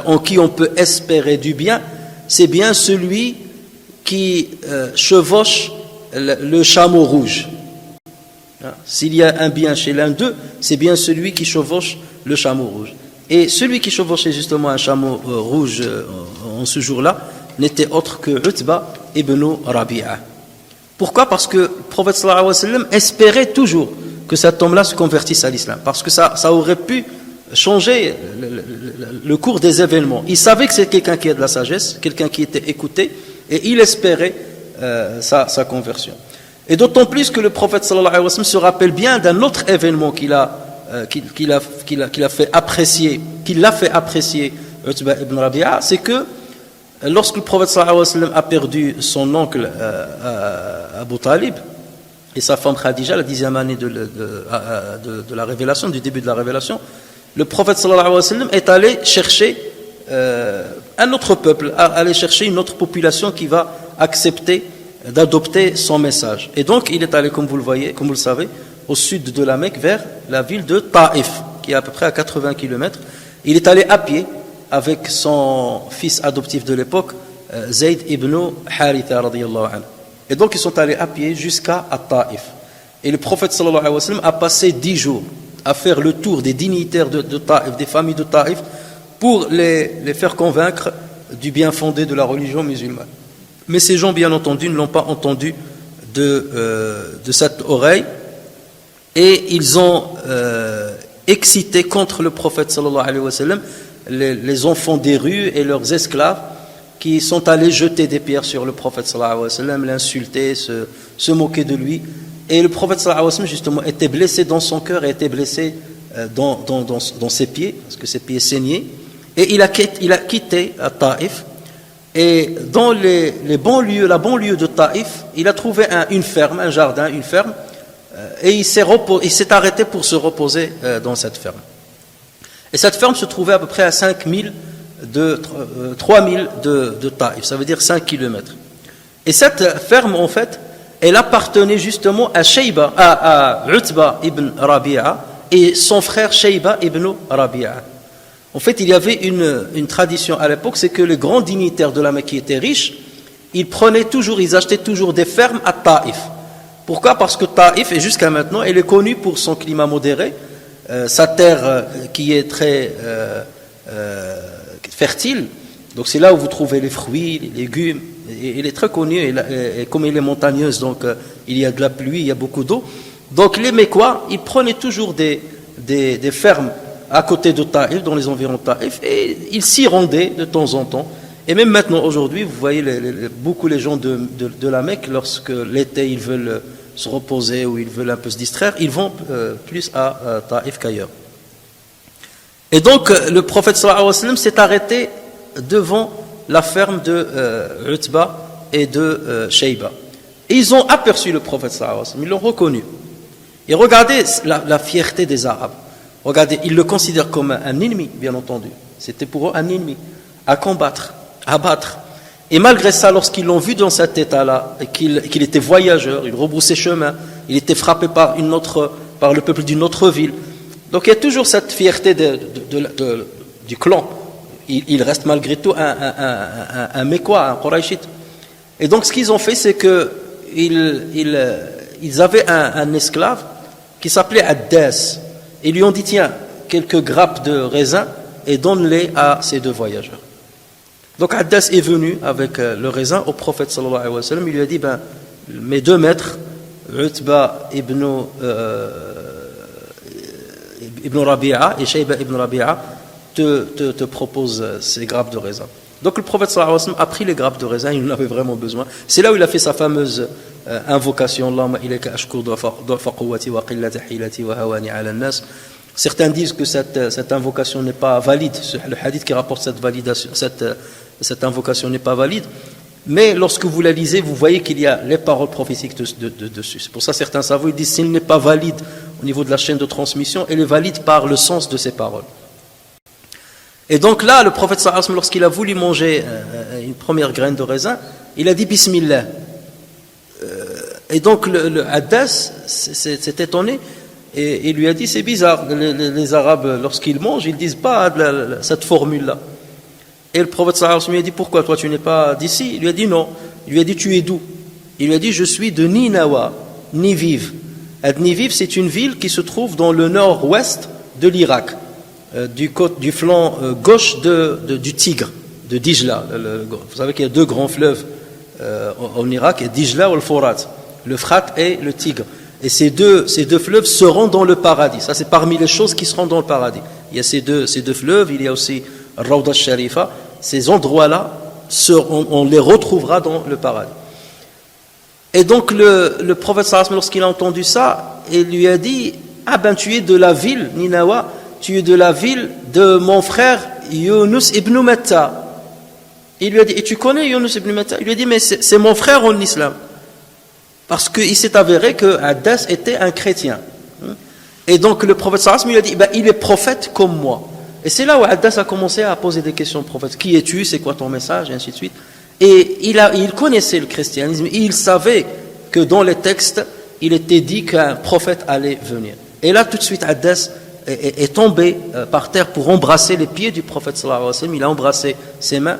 en qui on peut espérer du bien, c'est bien celui qui chevauche le chameau rouge. S'il y a un bien chez l'un d'eux, c'est bien celui qui chevauche le chameau rouge. Et celui qui chevauchait justement un chameau rouge en ce jour-là n'était autre que Utba ibn Rabi'a. Pourquoi? Parce que le prophète sallallahu alayhi wa sallam espérait toujours que cet homme-là se convertisse à l'islam, parce que ça aurait pu changer le cours des événements. Il savait que c'est quelqu'un qui a de la sagesse, quelqu'un qui était écouté, et il espérait sa conversion. Et d'autant plus que le prophète sallallahu alayhi wa sallam se rappelle bien d'un autre événement qu'il a fait apprécier Utba ibn Rabi'a, c'est que lorsque le prophète sallallahu alayhi wa sallam a perdu son oncle Abu Talib et sa femme Khadija, la 10e année de la révélation, du début de la révélation, le prophète sallallahu alayhi wa sallam est allé chercher un autre peuple, aller chercher une autre population qui va accepter d'adopter son message. Et donc il est allé, comme vous le savez, au sud de la Mecque, vers la ville de Taïf, qui est à peu près à 80 km. Il est allé à pied avec son fils adoptif de l'époque, Zayd ibn Haritha radiyallahu anhu. Et donc ils sont allés à pied jusqu'à Taïf. Et le prophète sallallahu alayhi wa sallam a passé 10 jours à faire le tour des dignitaires de Taïf, des familles de Taïf, pour les faire convaincre du bien fondé de la religion musulmane. Mais ces gens, bien entendu, ne l'ont pas entendu de cette oreille, et ils ont excité contre le prophète sallallahu alayhi wa sallam les enfants des rues et leurs esclaves qui sont allés jeter des pierres sur le prophète sallallahu alayhi wa sallam, l'insulter, se moquer de lui. Et le prophète sallallahu alayhi wa sallam, justement, était blessé dans son cœur et était blessé dans ses pieds, parce que ses pieds saignaient. Et il a quitté Taïf. Et dans la banlieue de Taïf, il a trouvé une ferme, un jardin, une ferme, et il s'est arrêté pour se reposer dans cette ferme. Et cette ferme se trouvait à peu près à 3 000 de Taïf, ça veut dire 5 km. Et cette ferme, en fait, elle appartenait justement à Utba ibn Rabi'a et son frère Shayba ibn Rabi'a. En fait, il y avait une tradition à l'époque, c'est que les grands dignitaires de la Mecque qui étaient riches, ils achetaient toujours des fermes à Taïf. Pourquoi? Parce que Taïf, et jusqu'à maintenant, elle est connue pour son climat modéré, sa terre qui est très fertile. Donc c'est là où vous trouvez les fruits, les légumes. Et elle est très connue, et comme elle est montagneuse, donc il y a de la pluie, il y a beaucoup d'eau. Donc les Mécois, ils prenaient toujours des fermes à côté de Taïf, dans les environs de Taïf, et ils s'y rendaient de temps en temps. Et même maintenant, aujourd'hui, vous voyez beaucoup les gens de la Mecque, lorsque l'été ils veulent se reposer ou ils veulent un peu se distraire, ils vont plus à Taïf qu'ailleurs. Et donc le prophète sallallahu alayhi wa sallam s'est arrêté devant la ferme de Utba et de Shayba. Et ils ont aperçu le prophète sallallahu alayhi wa sallam, ils l'ont reconnu. Et regardez la fierté des Arabes. Regardez, ils le considèrent comme un ennemi, bien entendu. C'était pour eux un ennemi, à combattre, à battre. Et malgré ça, lorsqu'ils l'ont vu dans cet état-là, et qu'il était voyageur, il rebroussait chemin, il était frappé par le peuple d'une autre ville. Donc il y a toujours cette fierté du clan. Il reste malgré tout un Mécois, un Quraishite. Et donc ce qu'ils ont fait, c'est qu'ils avaient un esclave qui s'appelait Addas. Ils lui ont dit, tiens, quelques grappes de raisin et donne-les à ces deux voyageurs. Donc Addas est venu avec le raisin au prophète sallallahu alayhi wa sallam. Il lui a dit, mes 2 maîtres, Utba ibn Rabi'a et Shayba ibn Rabi'a, te proposent ces grappes de raisin. Donc le prophète sallallahu alayhi wa sallam a pris les grappes de raisin, il en avait vraiment besoin. C'est là où il a fait sa fameuse invocation, Allahumma ilayka ashkur du'fa quwwati wa qillata hilati wa hawani ala an-nas. Certains disent que cette invocation n'est pas valide. Le hadith qui rapporte cette invocation n'est pas valide. Mais lorsque vous la lisez, vous voyez qu'il y a les paroles prophétiques dessus. C'est pour ça que certains savants disent s'il n'est pas valide au niveau de la chaîne de transmission, elle est valide par le sens de ces paroles. Et donc là, le prophète sallallahu alayhi wa sallam, lorsqu'il a voulu manger une première graine de raisin, il a dit Bismillah. Et donc le Addas s'est étonné et il lui a dit c'est bizarre, les Arabes lorsqu'ils mangent ils disent pas cette formule là. Et le prophète sallallahu alayhi wa sallam lui a dit pourquoi toi tu n'es pas d'ici? Il lui a dit non. Il lui a dit tu es d'où? Il lui a dit je suis de Ninawa, Niviv. Niviv c'est une ville qui se trouve dans le nord-ouest de l'Irak, du flanc gauche du Tigre, de Dijla. Vous savez qu'il y a 2 grands fleuves en Irak, Dijla ou le Forat, le Frat et le Tigre. Et ces deux fleuves seront dans le paradis. Ça, c'est parmi les choses qui seront dans le paradis. Il y a ces deux fleuves, il y a aussi Rawda al-Sharifa. Ces endroits-là, on les retrouvera dans le paradis. Et donc le prophète sallallahu alayhi wa sallam, lorsqu'il a entendu ça, il lui a dit: ah ben tu es de la ville, Ninawa, tu es de la ville de mon frère Yunus ibn Matta. Il lui a dit: et tu connais Yunus ibn Matta? Il lui a dit: mais c'est mon frère en islam. Parce qu'il s'est avéré que Addas était un chrétien. Et donc le prophète sallallahu alayhi wa sallam lui a dit: il est prophète comme moi. Et c'est là où Addas a commencé à poser des questions au prophète. Qui es-tu? C'est quoi ton message? Et ainsi de suite. Et il connaissait le christianisme. Il savait que dans les textes, il était dit qu'un prophète allait venir. Et là, tout de suite, Addas est tombé par terre pour embrasser les pieds du prophète sallallahu alayhi wa sallam. Il a embrassé ses mains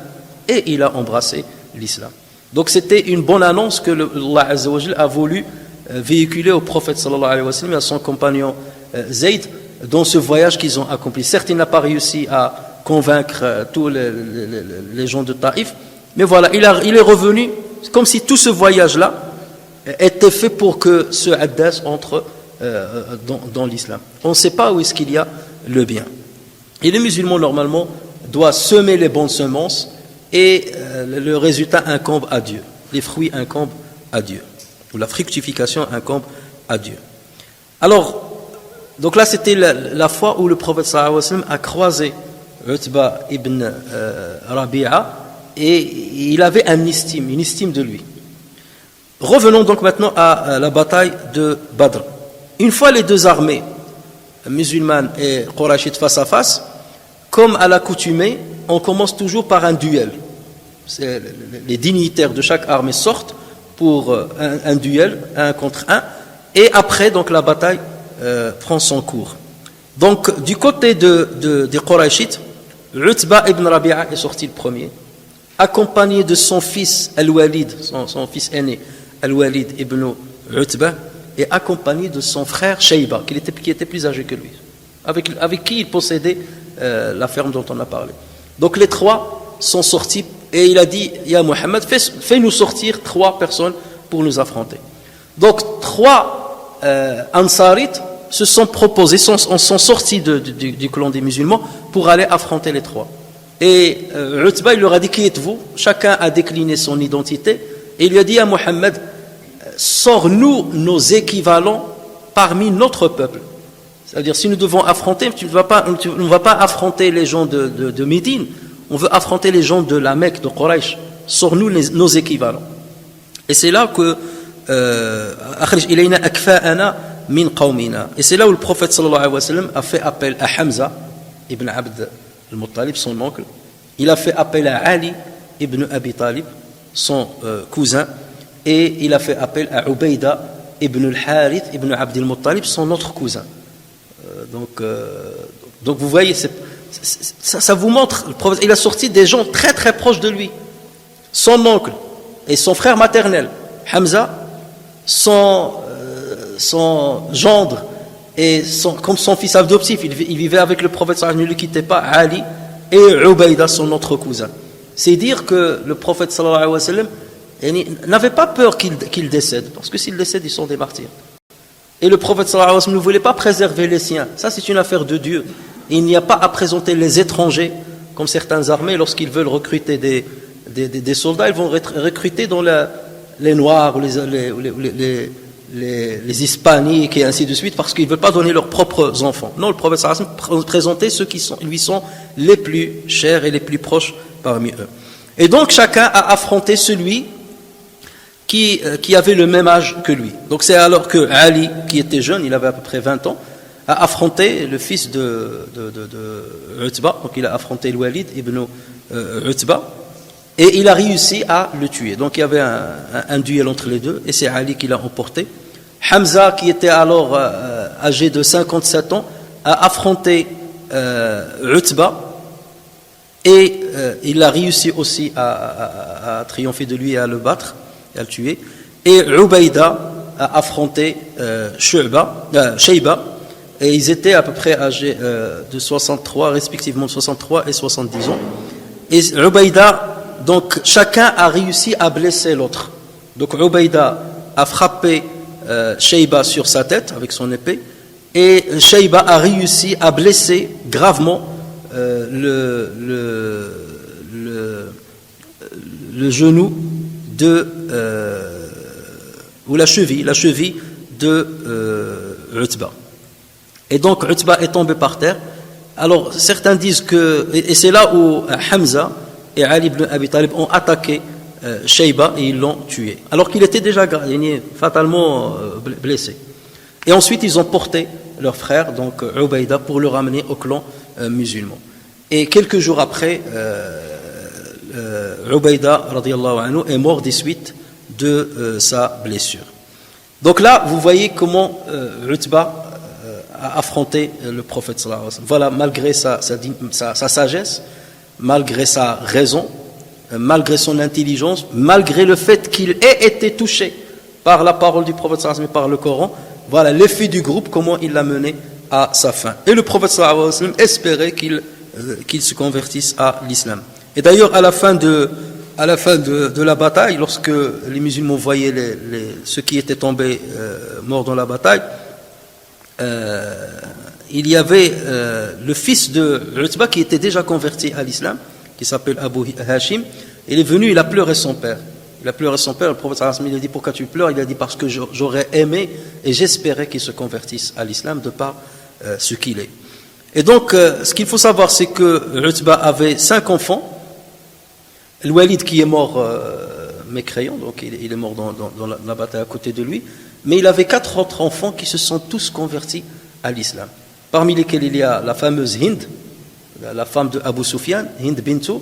et il a embrassé l'islam. Donc c'était une bonne annonce que Allah Azza wa Jal a voulu véhiculer au prophète sallallahu alayhi wa sallam et à son compagnon Zayd dans ce voyage qu'ils ont accompli. Certes, il n'a pas réussi à convaincre tous les gens de Taïf, mais voilà, il est revenu comme si tout ce voyage-là était fait pour que ce Addas entre dans l'islam. On ne sait pas où est-ce qu'il y a le bien. Et les musulmans, normalement, doivent semer les bonnes semences et le résultat incombe à Dieu. Les fruits incombent à Dieu. Ou la fructification incombe à Dieu. Alors, donc là, c'était la fois où le prophète sallallahu alayhi wa sallam a croisé Utba ibn Rabi'a et il avait une estime de lui. Revenons donc maintenant à la bataille de Badr. Une fois les deux armées, musulmanes et Qurayshites face à face, comme à l'accoutumée, on commence toujours par un duel. Les dignitaires de chaque armée sortent pour un duel, un contre un, et après donc la bataille prend son cours. Donc du côté des Qurayshites, Utba ibn Rabi'a est sorti le premier, accompagné de son fils Al-Walid, son fils aîné Al-Walid ibn Utba, et accompagné de son frère Shayba, qui était plus âgé que lui, avec qui il possédait la ferme dont on a parlé. Donc les trois sont sortis et il a dit: Ya Muhammad, fais-nous sortir 3 personnes pour nous affronter. Donc 3 Ansarites se sont proposés, sont sortis du clan des musulmans pour aller affronter les 3. Et Utba, il leur a dit: qui êtes-vous? Chacun a décliné son identité et il lui a dit: Ya Muhammad, sors-nous nos équivalents parmi notre peuple. C'est-à-dire, si nous devons affronter, tu ne vas pas affronter les gens de Médine, on veut affronter les gens de la Mecque, de Quraysh. Sors-nous nos équivalents. Et c'est là que et c'est là où le prophète sallallahu alayhi wa sallam a fait appel à Hamza ibn Abd al-Muttalib, son oncle. Il a fait appel à Ali ibn Abi Talib, son cousin. Et il a fait appel à Ubayda ibn al-Harith ibn Abd al-Muttalib, son autre cousin. Donc vous voyez, ça vous montre, le prophète, il a sorti des gens très très proches de lui. Son oncle et son frère maternel, Hamza, son gendre et comme son fils adoptif, il vivait avec le prophète, ne le quittait pas, Ali, et Ubayda, son autre cousin. C'est dire que le prophète sallallahu alayhi wa sallam n'avait pas peur qu'il décède, parce que s'il décède, ils sont des martyrs. Et le prophète sallallahu alayhi wa sallam ne voulait pas préserver les siens. Ça, c'est une affaire de Dieu. Il n'y a pas à présenter les étrangers, comme certaines armées, lorsqu'ils veulent recruter des soldats, ils vont recruter dans les Noirs, ou les Hispaniques, et ainsi de suite, parce qu'ils ne veulent pas donner leurs propres enfants. Non, le prophète sallallahu alayhi wa sallam présentait ceux qui lui sont les plus chers et les plus proches parmi eux. Et donc, chacun a affronté celui qui avait le même âge que lui. Donc c'est alors que Ali, qui était jeune, il avait à peu près 20 ans, a affronté le fils de Utba, donc il a affronté Al-Walid ibn Utba, et il a réussi à le tuer. Donc il y avait un duel entre les deux, et c'est Ali qui l'a emporté. Hamza, qui était alors âgé de 57 ans, a affronté Utba, et il a réussi aussi à triompher de lui et à le battre, et à le tuer. Et Ubayda a affronté Shayba, et ils étaient à peu près âgés de 63, respectivement 63 et 70 ans. Et Ubayda, donc chacun a réussi à blesser l'autre. Donc Ubayda a frappé Shayba sur sa tête avec son épée, Et Shayba a réussi à blesser gravement le genou ou la cheville de Utba. Et donc Utba est tombé par terre. Alors certains disent que, et c'est là où Hamza et Ali ibn Abi Talib ont attaqué Shayba et ils l'ont tué, alors qu'il était déjà fatalement blessé. Et ensuite ils ont porté leur frère, donc Ubayda, pour le ramener au clan musulman. Et quelques jours après, Ubayda radiyallahu anhu est mort des suites de sa blessure. Donc là, vous voyez comment Utba a affronté le prophète sallallahu alayhi wa sallam. Voilà, malgré sa sagesse, malgré sa raison, malgré son intelligence, malgré le fait qu'il ait été touché par la parole du prophète sallallahu alayhi wa sallam et par le Coran, voilà l'effet du groupe, comment il l'a mené à sa fin. Et le prophète sallallahu alayhi wa sallam espérait qu'il se convertisse à l'islam. Et d'ailleurs, à la fin de la bataille, lorsque les musulmans voyaient ceux qui étaient tombés morts dans la bataille, il y avait le fils de Utba qui était déjà converti à l'islam, qui s'appelle Abu Hashim. Il est venu, il a pleuré son père. Le prophète sallallahu alayhi wa sallam, il a dit: pourquoi tu pleures? Il a dit: parce que j'aurais aimé et j'espérais qu'il se convertisse à l'islam de par ce qu'il est. Et donc, ce qu'il faut savoir, c'est que Utba avait 5 enfants. Le Walid qui est mort mécréant, donc il est mort dans la bataille à côté de lui, mais il avait 4 autres enfants qui se sont tous convertis à l'islam, parmi lesquels il y a la fameuse Hind, la femme de Abu Sufyan, Hind bintu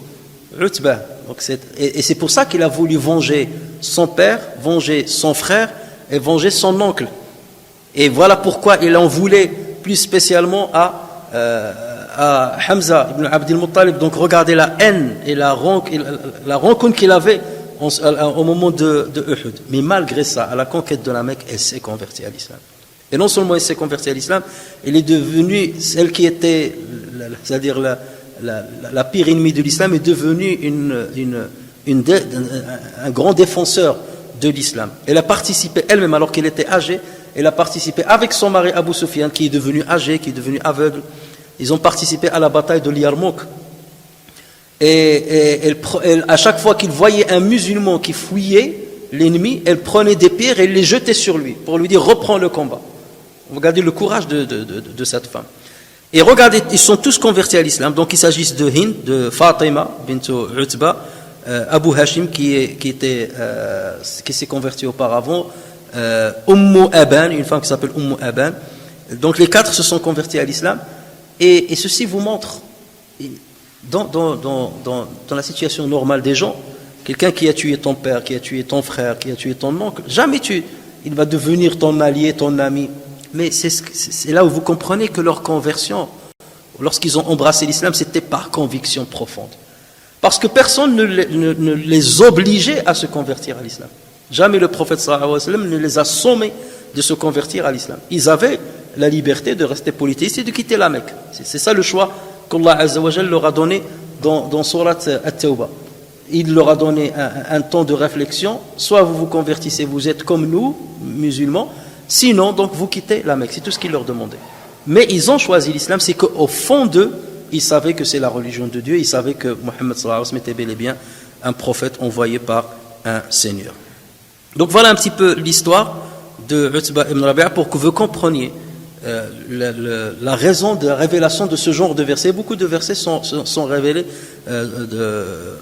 Utba. Donc et c'est pour ça qu'il a voulu venger son père, venger son frère et venger son oncle. Et voilà pourquoi il en voulait plus spécialement à Hamza ibn Abdul Muttalib. Donc regardez la haine et la rancune qu'il avait au moment de Uhud. Mais malgré ça, à la conquête de la Mecque, elle s'est convertie à l'islam. Et non seulement elle s'est convertie à l'islam, elle est devenue celle qui était, c'est-à-dire la pire ennemie de l'islam, est devenue un grand défenseur de l'islam. Elle a participé elle-même, alors qu'elle était âgée, elle a participé avec son mari Abu Sufyan, qui est devenu âgé, qui est devenu aveugle. Ils ont participé à la bataille de Yarmouk. Et à chaque fois qu'il voyait un musulman qui fouillait l'ennemi, elle prenait des pierres et elle les jetait sur lui pour lui dire: reprends le combat. Regardez le courage de cette femme. Et regardez, ils sont tous convertis à l'islam. Donc il s'agisse de Hind, de Fatima bintu Utba, Abu Hashim qui s'est converti auparavant, Aban, une femme qui s'appelle Aban. Donc les 4 se sont convertis à l'islam. Et ceci vous montre, dans la situation normale des gens, quelqu'un qui a tué ton père, qui a tué ton frère, qui a tué ton oncle, jamais il va devenir ton allié, ton ami. Mais c'est là où vous comprenez que leur conversion, lorsqu'ils ont embrassé l'islam, c'était par conviction profonde. Parce que personne ne les obligeait à se convertir à l'islam. Jamais le prophète sallallahu alayhi wa sallam ne les a sommés de se convertir à l'islam. Ils avaient la liberté de rester polythéistes et de quitter la Mecque. C'est ça le choix qu'Allah Azza wa Jal leur a donné dans Surat At-Tawbah. Il leur a donné un temps de réflexion. Soit vous vous convertissez, vous êtes comme nous, musulmans, sinon donc vous quittez la Mecque. C'est tout ce qu'il leur demandait. Mais ils ont choisi l'islam, c'est qu'au fond d'eux, ils savaient que c'est la religion de Dieu, ils savaient que Mohammed sallallahu alayhi wa sallam était bel et bien un prophète envoyé par un Seigneur. Donc voilà un petit peu l'histoire de Utba ibn Rabi'a pour que vous compreniez la raison de la révélation de ce genre de versets. Beaucoup de versets sont révélés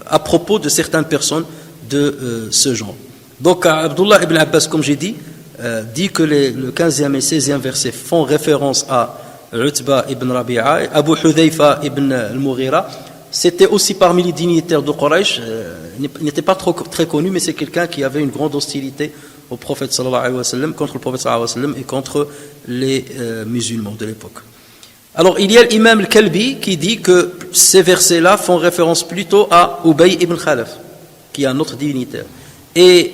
à propos de certaines personnes de ce genre. Donc Abdullah ibn Abbas, comme j'ai dit que le 15e et 16e verset font référence à Utba ibn Rabi'a. Abu Hudhayfa ibn al-Mughira, c'était aussi parmi les dignitaires de Quraysh. Il n'était pas très connu, mais c'est quelqu'un qui avait une grande hostilité au prophète sallallahu alayhi wa sallam, contre le prophète sallallahu alayhi wa sallam et contre les musulmans de l'époque. Alors il y a l'imam al-Kalbi qui dit que ces versets-là font référence plutôt à Ubay ibn Khalaf, qui est un autre dignitaire. Et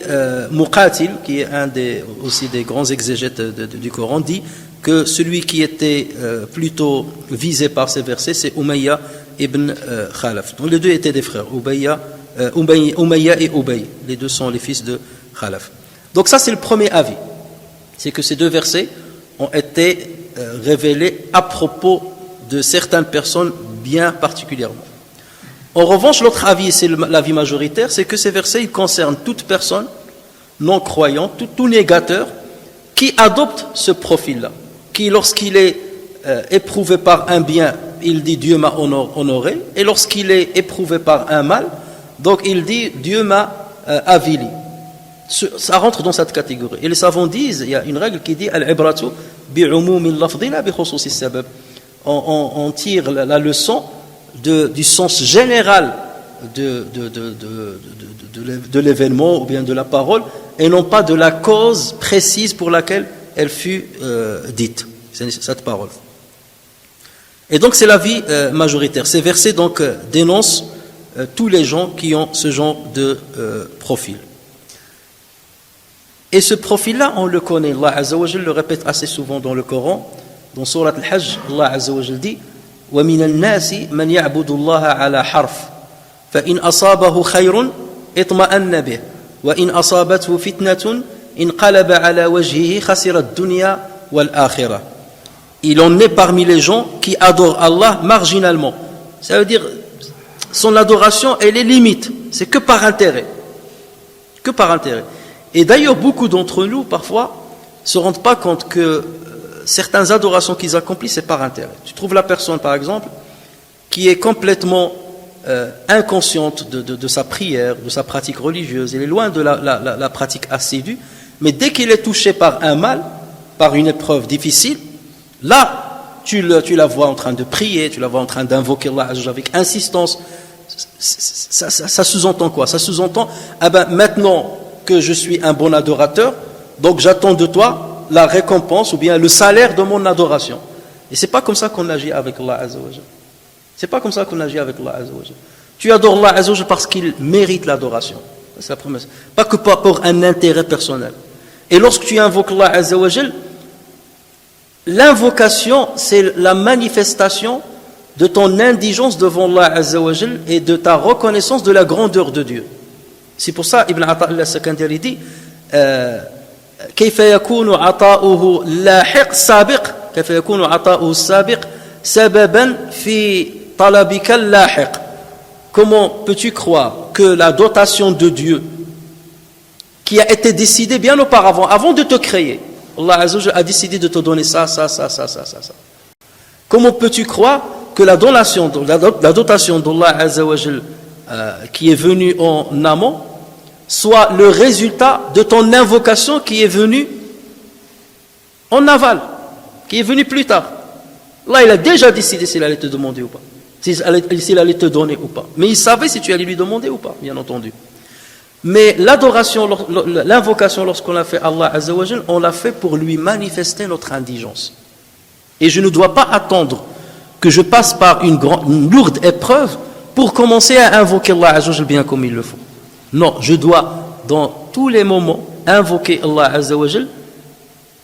Muqatil, qui est aussi des grands exégètes du Coran, dit que celui qui était plutôt visé par ces versets, c'est Umayya ibn Khalaf. Donc les deux étaient des frères, Umayya et Ubay. Les deux sont les fils de Khalaf. Donc ça, c'est le premier avis. C'est que ces deux versets ont été révélé à propos de certaines personnes bien particulièrement. En revanche, l'autre avis, et c'est l'avis majoritaire, c'est que ces versets ils concernent toute personne non croyant, tout négateur qui adopte ce profil-là, qui lorsqu'il est éprouvé par un bien, il dit Dieu m'a honoré, et lorsqu'il est éprouvé par un mal, donc il dit Dieu m'a avili. Ça rentre dans cette catégorie. Et les savants disent, il y a une règle qui dit al-ibratu bi'umumi al-lafzi la bi khususi as-sabab. On tire la leçon du sens général de l'événement ou bien de la parole et non pas de la cause précise pour laquelle elle fut dite, cette parole. Et donc c'est l'avis majoritaire. Ces versets donc dénoncent tous les gens qui ont ce genre de profil. Et ce profil-là, on le connaît. Allah Azza wa Jalla le répète assez souvent dans le Coran. Dans Sourate Al-Hajj, Allah Azza wa Jalla dit وَمِنَ النَّاسِ مَنْ يَعْبُدُ اللَّهَ عَلَى حَرْفٍ فَإِنْ أَصَابَهُ خَيْرٌ اطْمَأَنَّ بِهِ وَإِنْ أَصَابَتْهُ فِتْنَةٌ انقلب على وجهه خسر الدنيا والآخرة. Il en est parmi les gens qui adorent Allah marginalement. Ça veut dire, son adoration, elle est limite. C'est que par intérêt. Que par intérêt. Et d'ailleurs, beaucoup d'entre nous, parfois, ne se rendent pas compte que certaines adorations qu'ils accomplissent, c'est par intérêt. Tu trouves la personne, par exemple, qui est complètement inconsciente de sa prière, de sa pratique religieuse. Elle est loin de la pratique assidue. Mais dès qu'il est touché par un mal, par une épreuve difficile, là, tu la vois en train de prier, tu la vois en train d'invoquer Allah avec insistance. Ça sous-entend quoi? Ça sous-entend, maintenant que je suis un bon adorateur, donc j'attends de toi la récompense ou bien le salaire de mon adoration. Et c'est pas comme ça qu'on agit avec Allah Azza wa Jalla. C'est pas comme ça qu'on agit avec Allah Azza wa Jalla. Tu adores Allah Azza wa Jalla parce qu'il mérite l'adoration. C'est la promesse. Pas que pour un intérêt personnel. Et lorsque tu invoques Allah Azza wa Jalla, l'invocation, c'est la manifestation de ton indigence devant Allah Azza wa Jalla et de ta reconnaissance de la grandeur de Dieu. C'est pour ça Ibn Ata'illah Sakandari dit كيف يكون عطاؤه لاحق سابق كيف يكون عطاؤه السابق سببا في طلبك اللاحق. Comment peux-tu croire que la dotation de Dieu qui a été décidée bien auparavant, avant de te créer, Allah Azza wa Jalla a décidé de te donner ça. Comment peux-tu croire que la dotation d'Allah Azza wa Jalla qui est venue en amont soit le résultat de ton invocation qui est venue en aval, qui est venue plus tard. Là, il a déjà décidé s'il allait te demander ou pas, s'il allait te donner ou pas. Mais il savait si tu allais lui demander ou pas, bien entendu. Mais l'adoration, l'invocation, lorsqu'on a fait Allah Azza wa Jalla, on l'a fait pour lui manifester notre indigence. Et je ne dois pas attendre que je passe par une lourde épreuve pour commencer à invoquer Allah Azza wa Jalla bien comme il le faut. Non, je dois dans tous les moments invoquer Allah Azza wa Jalla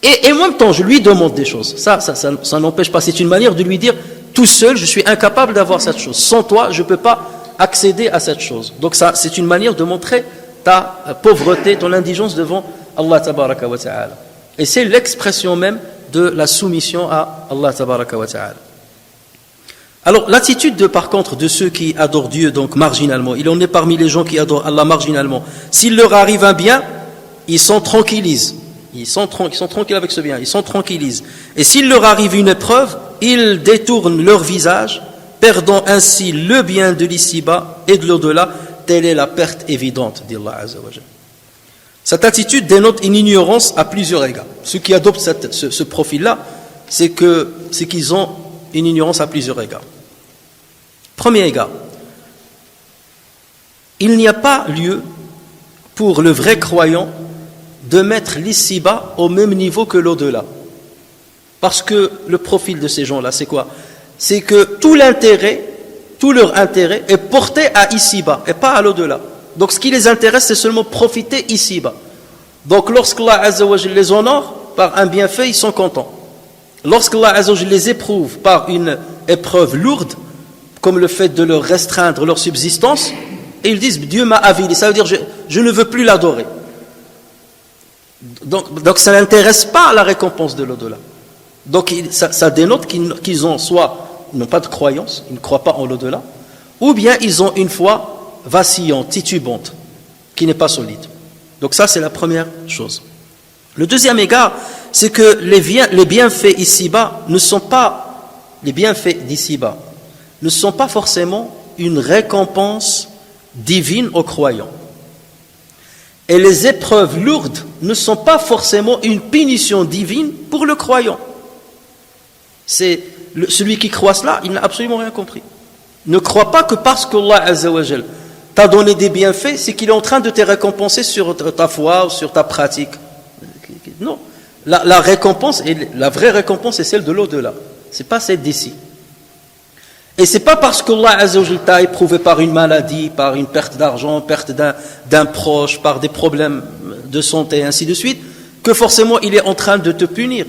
et en même temps je lui demande des choses. Ça n'empêche pas, c'est une manière de lui dire tout seul je suis incapable d'avoir cette chose. Sans toi je ne peux pas accéder à cette chose. Donc ça c'est une manière de montrer ta pauvreté, ton indigence devant Allah Tabaraka wa Ta'ala. Et c'est l'expression même de la soumission à Allah Tabaraka wa Ta'ala. Alors, l'attitude, par contre, de ceux qui adorent Dieu, donc marginalement, il en est parmi les gens qui adorent Allah marginalement. S'il leur arrive un bien, ils s'en tranquillisent. Ils sont tranquilles avec ce bien, ils s'en tranquillisent. Et s'il leur arrive une épreuve, ils détournent leur visage, perdant ainsi le bien de l'ici-bas et de l'au-delà. Telle est la perte évidente d'Allah Azza wa Jalla. Cette attitude dénote une ignorance à plusieurs égards. Ceux qui adoptent ce profil-là, c'est qu'ils ont une ignorance à plusieurs égards. Premier égard, il n'y a pas lieu pour le vrai croyant de mettre l'ici-bas au même niveau que l'au-delà. Parce que le profil de ces gens-là, c'est quoi? C'est que tout leur intérêt est porté à ici-bas et pas à l'au-delà. Donc ce qui les intéresse, c'est seulement profiter ici-bas. Donc lorsqu'Allah Azza wa Jalla les honore par un bienfait, ils sont contents. Lorsqu'Allah Azza wa Jalla les éprouve par une épreuve lourde, comme le fait de leur restreindre leur subsistance, et ils disent Dieu m'a avili, ça veut dire je ne veux plus l'adorer. Donc ça n'intéresse pas la récompense de l'au-delà. Donc ça dénote qu'ils ont soit, ils n'ont pas de croyance, ils ne croient pas en l'au-delà, ou bien ils ont une foi vacillante, titubante, qui n'est pas solide. Donc ça, c'est la première chose. Le deuxième égard, c'est que les bienfaits ici-bas ne sont pas, les bienfaits d'ici-bas, ne sont pas forcément une récompense divine aux croyants. Et les épreuves lourdes ne sont pas forcément une punition divine pour le croyant. Celui qui croit cela, il n'a absolument rien compris. Ne crois pas que parce qu'Allah Azza wa Jal t'a donné des bienfaits, c'est qu'il est en train de te récompenser sur ta foi ou sur ta pratique. Non. La récompense, la vraie récompense, est celle de l'au-delà. Ce n'est pas celle d'ici. Et ce n'est pas parce qu'Allah Azza wa Jal t'a éprouvé par une maladie, par une perte d'argent, perte d'un proche, par des problèmes de santé, ainsi de suite, que forcément il est en train de te punir.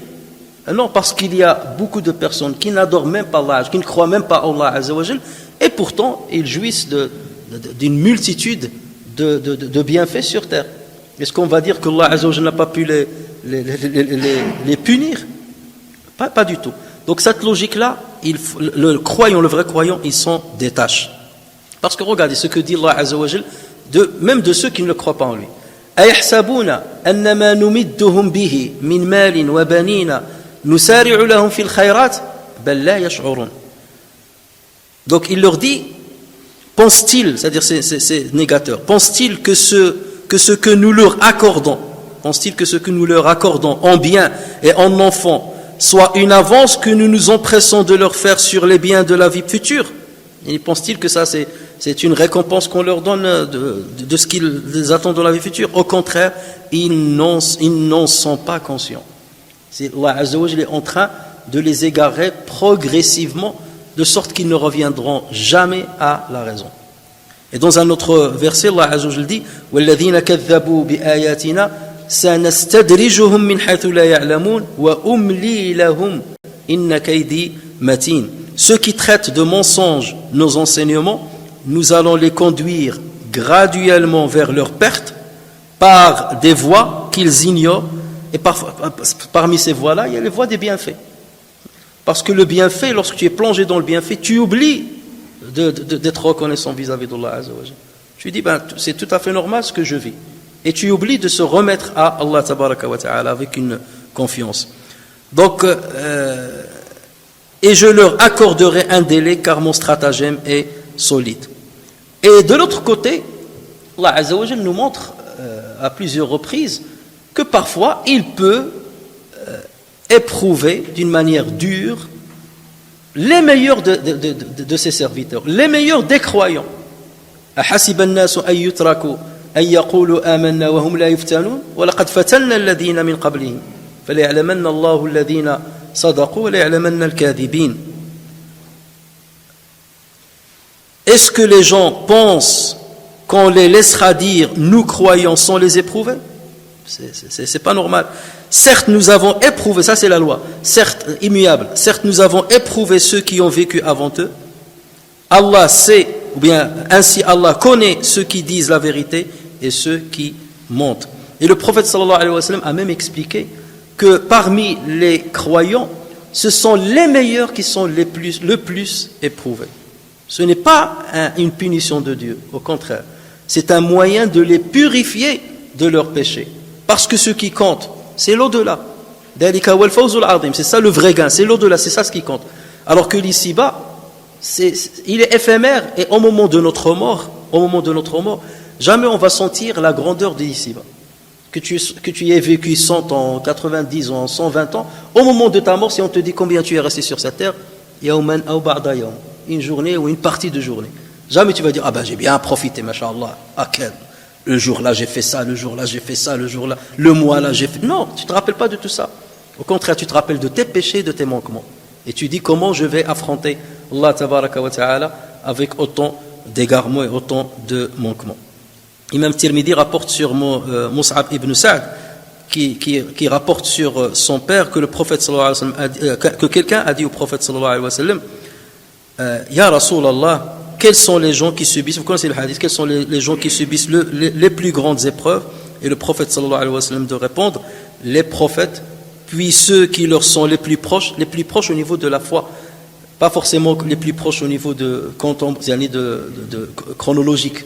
Non, parce qu'il y a beaucoup de personnes qui n'adorent même pas Allah, qui ne croient même pas à Allah Azza wa Jal, et pourtant ils jouissent d'une multitude de bienfaits sur terre. Est-ce qu'on va dire que Allah Azza wa Jal n'a pas pu les punir? Pas du tout. Donc cette logique-là, le croyant, le vrai croyant, il s'en détache. Parce que regardez ce que dit Allah Azza wa Jal, même de ceux qui ne le croient pas en lui. أَيَحْسَبُونَ أَنَّمَا نُمِدُّهُمْ بِهِ مِنْ مَالٍ وَبَنِينَ نُسَارِعُ لَهُمْ فِي الْخَيْرَاتِ بَلْ لَا يَشْعُرُونَ. Donc il leur dit, pense-t-il, c'est-à-dire c'est négateur, pense-t-il que ce que nous leur accordons, pense-t-il que ce que nous leur accordons en biens et en enfants soit une avance que nous nous empressons de leur faire sur les biens de la vie future? Et pense-t-il que ça c'est une récompense qu'on leur donne de ce qu'ils attendent de la vie future? Au contraire, ils n'en sont pas conscients. Allah Azza wa Jalla est en train de les égarer progressivement, de sorte qu'ils ne reviendront jamais à la raison. Et dans un autre verset, Allah Azza wa Jalla dit وَالَّذِينَ كَذَّبُوا بِآيَاتِنَا سَنَسْتَدْرِجُهُم مِّنْ حَيْثُ لَا يَعْلَمُونَ وَأُمْلِي لَهُمْ إِنَّ كَيْدِي مَتِينٌ. Ceux qui traitent de mensonges nos enseignements, nous allons les conduire graduellement vers leur perte par des voies qu'ils ignorent. Et parmi ces voies-là, il y a les voies des bienfaits. Parce que le bienfait, lorsque tu es plongé dans le bienfait, tu oublies d'être reconnaissant vis-à-vis d'Allah Azza wa Jalla. Tu dis, c'est tout à fait normal ce que je vis. Et tu oublies de se remettre à Allah Tabaraka wa Ta'ala avec une confiance. Donc, et je leur accorderai un délai car mon stratagème est solide. Et de l'autre côté, Allah Azza wa Jalla nous montre à plusieurs reprises que parfois il peut éprouver d'une manière dure les meilleurs de ses serviteurs, les meilleurs des croyants. أحسب الناس أن يتركوا أن يقولوا آمنا وهم لا يفتنون ولقد فتنا الذين من قبلهم فليعلمن الله الذين صدقوا وليعلمن الكاذبين. Est-ce que les gens pensent qu'on les laissera dire nous croyons sans les éprouver? C'est pas normal. Certes, nous avons éprouvé, ça c'est la loi, certes immuable, certes nous avons éprouvé ceux qui ont vécu avant eux. Allah sait, ou bien ainsi Allah connaît ceux qui disent la vérité et ceux qui mentent. Et le prophète sallallahu alayhi wa sallam a même expliqué que parmi les croyants, ce sont les meilleurs qui sont le plus éprouvés. Ce n'est pas une punition de Dieu, au contraire. C'est un moyen de les purifier de leurs péchés. Parce que ce qui compte, c'est l'au-delà. C'est ça le vrai gain, c'est l'au-delà, c'est ça ce qui compte. Alors que l'ici-bas, il est éphémère et au moment de notre mort, jamais on va sentir la grandeur de l'ici-bas. Que tu y aies vécu 100 ans, 90 ans, 120 ans, au moment de ta mort, si on te dit combien tu es resté sur cette terre, yawman aw ba'da yawm, une journée ou une partie de journée. Jamais tu vas dire, j'ai bien profité, masha'Allah, le jour-là j'ai fait ça, le jour-là j'ai fait ça, le jour-là, le mois-là j'ai fait... Non, tu ne te rappelles pas de tout ça. Au contraire, tu te rappelles de tes péchés, de tes manquements. Et tu dis comment je vais affronter Allah Tabaraka wa Ta'ala avec autant d'égarements et autant de manquements. Imam Tirmidhi rapporte sur Mus'ab ibn Sa'd qui rapporte sur son père que le prophète sallallahu alayhi wa sallam que quelqu'un a dit au prophète sallallahu alayhi wa sallam Ya Rasulallah, quels sont les gens qui subissent, vous connaissez le hadith, quels sont les gens qui subissent les plus grandes épreuves? Et le prophète sallallahu alayhi wa sallam de répondre, les prophètes puis ceux qui leur sont les plus proches au niveau de la foi, pas forcément les plus proches au niveau de chronologique.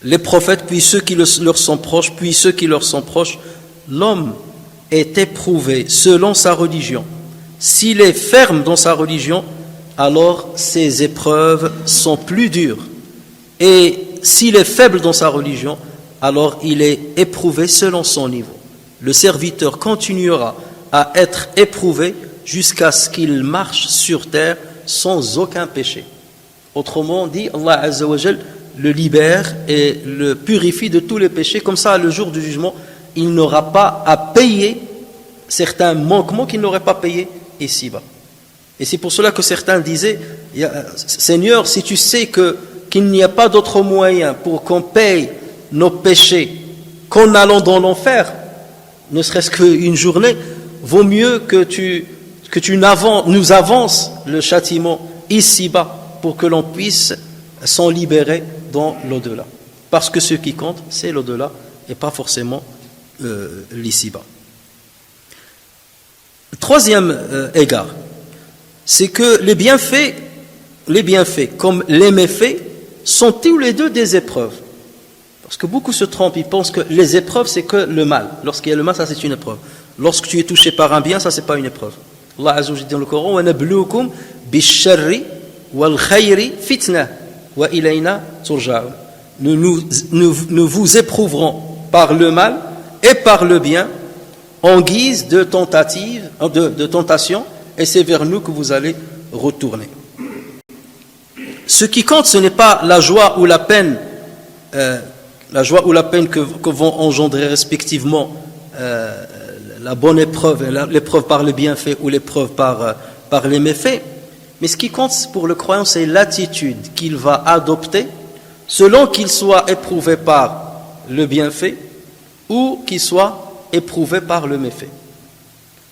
Les prophètes, puis ceux qui leur sont proches, puis ceux qui leur sont proches. L'homme est éprouvé selon sa religion. S'il est ferme dans sa religion, alors ses épreuves sont plus dures. Et s'il est faible dans sa religion, alors il est éprouvé selon son niveau. Le serviteur continuera à être éprouvé jusqu'à ce qu'il marche sur terre sans aucun péché. Autrement dit, Allah Azza wa Jal le libère et le purifie de tous les péchés. Comme ça, le jour du jugement, il n'aura pas à payer certains manquements qu'il n'aurait pas payés ici-bas. Et c'est pour cela que certains disaient, Seigneur, si tu sais qu'il n'y a pas d'autre moyen pour qu'on paye nos péchés qu'en allant dans l'enfer, ne serait-ce qu'une journée, vaut mieux que tu nous avances le châtiment ici-bas pour que l'on puisse s'en libérer dans l'au-delà. Parce que ce qui compte, c'est l'au-delà et pas forcément l'ici-bas. Troisième égard, c'est que les bienfaits comme les méfaits sont tous les deux des épreuves. Parce que beaucoup se trompent, ils pensent que les épreuves c'est que le mal. Lorsqu'il y a le mal, ça c'est une épreuve. Lorsque tu es touché par un bien, ça c'est pas une épreuve. Allah Azza wa Jalla dit dans le Coran, وَنَبْلُوكُمْ بِالشَّرِّ وَالْخَيْرِ فِتْنَةً وَإِلَيْنَا تُرْجَعُونَ. Nous vous éprouverons par le mal et par le bien en guise de tentation, et c'est vers nous que vous allez retourner. Ce qui compte, ce n'est pas la joie ou la peine que vont engendrer respectivement la bonne épreuve, l'épreuve par le bienfait ou l'épreuve par les méfaits, mais ce qui compte pour le croyant, c'est l'attitude qu'il va adopter selon qu'il soit éprouvé par le bienfait ou qu'il soit éprouvé par le méfait.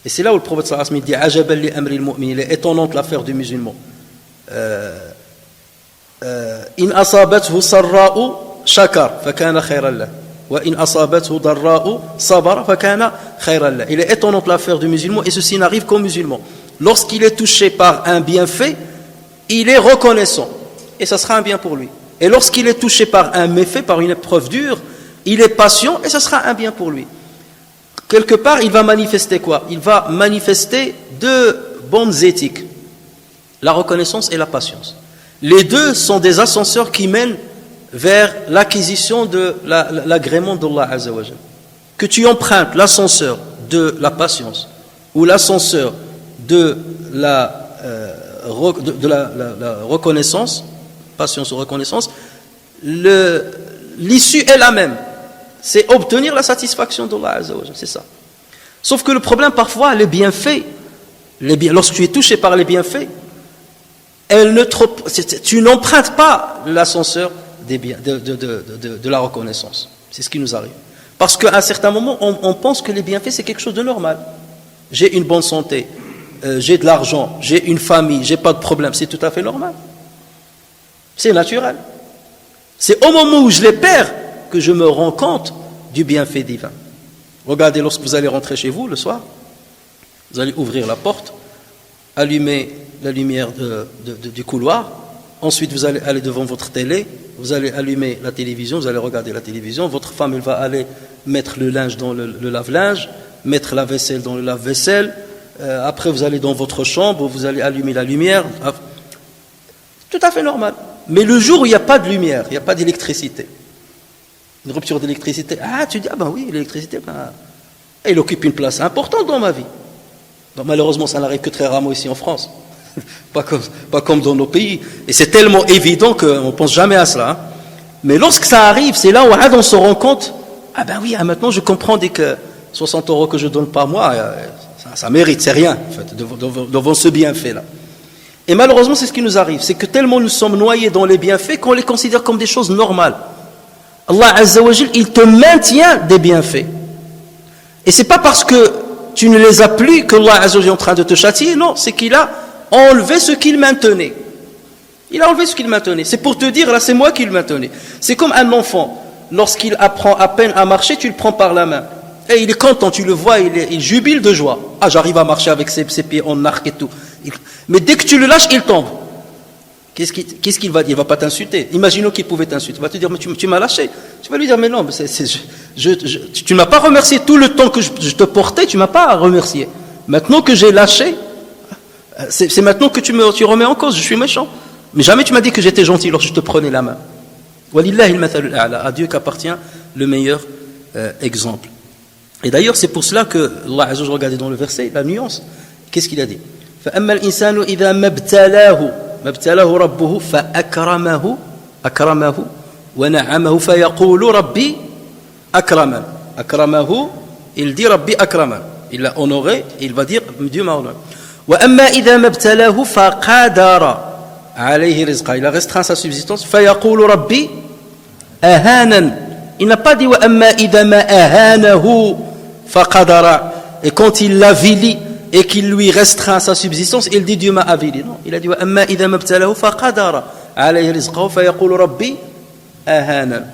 Et c'est là où le prophète sallallahu alayhi wa sallam dit Ajaban li amri al-mu'min, il est étonnante l'affaire du musulman. In asabathu sarra'u shakar fakana khayran lah wa in asabathu darra'u sabara fakana khayran lah. Il est étonnante l'affaire du musulman, et ceci n'arrive qu'aux musulmans. Lorsqu'il est touché par un bienfait, il est reconnaissant et ça sera un bien pour lui. Et lorsqu'il est touché par un méfait, par une épreuve dure, il est patient et ça sera un bien pour lui. Quelque part, il va manifester quoi? Il va manifester deux bonnes éthiques, la reconnaissance et la patience. Les deux sont des ascenseurs qui mènent vers l'acquisition de l'agrément d'Allah Azza wa Jalla. Que tu empruntes l'ascenseur de la patience ou l'ascenseur de la reconnaissance, patience ou reconnaissance, l'issue est la même. C'est obtenir la satisfaction d'Allah Azza wa Jalla, c'est ça. Sauf que le problème, parfois, les bienfaits, lorsque tu es touché par les bienfaits, tu n'empruntes pas l'ascenseur de la reconnaissance. C'est ce qui nous arrive. Parce qu'à un certain moment, on pense que les bienfaits, c'est quelque chose de normal. J'ai une bonne santé, j'ai de l'argent, j'ai une famille, j'ai pas de problème. C'est tout à fait normal. C'est naturel. C'est au moment où je les perds que je me rends compte du bienfait divin. Regardez, lorsque vous allez rentrer chez vous le soir, vous allez ouvrir la porte, allumer la lumière du couloir, ensuite vous allez aller devant votre télé, vous allez allumer la télévision, vous allez regarder la télévision, votre femme elle va aller mettre le linge dans le lave-linge, mettre la vaisselle dans le lave-vaisselle, après vous allez dans votre chambre, vous allez allumer la lumière, tout à fait normal. Mais le jour où il n'y a pas de lumière, il n'y a pas d'électricité, une rupture d'électricité, tu dis, oui, l'électricité, elle occupe une place importante dans ma vie. Donc, malheureusement, ça n'arrive que très rarement ici en France, pas comme dans nos pays, et c'est tellement évident qu'on ne pense jamais à cela. Mais lorsque ça arrive, c'est là où on se rend compte, maintenant je comprends, dès que 60 € que je donne par mois, ça mérite, c'est rien, en fait, devant ce bienfait-là. Et malheureusement, c'est ce qui nous arrive, c'est que tellement nous sommes noyés dans les bienfaits qu'on les considère comme des choses normales. Allah Azza wa Jal, il te maintient des bienfaits. Et c'est pas parce que tu ne les as plus que Allah Azza wa Jal est en train de te châtier, non, c'est qu'il a enlevé ce qu'il maintenait. Il a enlevé ce qu'il maintenait. C'est pour te dire, là, c'est moi qui le maintenais. C'est comme un enfant, lorsqu'il apprend à peine à marcher, tu le prends par la main. Et il est content, tu le vois, il jubile de joie. Ah, j'arrive à marcher avec ses pieds en arc et tout. Mais dès que tu le lâches, il tombe. Qu'est-ce qu'il va dire? Il ne va pas t'insulter. Imaginons qu'il pouvait t'insulter. Il va te dire, mais tu m'as lâché. Tu vas lui dire, mais non, mais tu ne m'as pas remercié tout le temps que je te portais, tu ne m'as pas remercié. Maintenant que j'ai lâché, c'est maintenant que tu remets en cause, je suis méchant. Mais jamais tu m'as dit que j'étais gentil lorsque je te prenais la main. Walillahi al-mathalul a'la. À Dieu qu'appartient le meilleur exemple. Et d'ailleurs, c'est pour cela que Allah Azza wa Jalla, regardez dans le verset, la nuance. Qu'est-ce qu'il a dit? فَأَمَّا الْإِنسَانُ إِذَا مَبْتَلَاهُ رَبُّهُ فَأَكْرَمَهُ وَنَعَمَهُ فَيَقُولُ رَبِّي أَكْرَمَنِ. أَكْرَمَهُ, il dit رَبِّي أَكْرَمَنِ. Il l'a honoré, il va dire Dieu m'a honoré. وَأَمَّا إِذَا مَبْتَلَاهُ فَقَدَرَ عَلَيْهِ رِزْقَهُ. Il a restreint sa subsistance. فَيَقُولُ رَبِّي أَهَانًا. Il n'a pas dit وَأَمَّا إِذَا مَا أَهَانَهُ فَقَدَرَ. Et quand il l'avilit et qu'il lui restreint sa subsistance, il dit Dieu m'a avilé. Non, il a dit وَأَمَّا إِذَا مَبْتَلَاهُ فَقَدَرَ عَلَيْهِ رِزْقَهُ فَيَقُولُ رَبِّي أَهَانًا.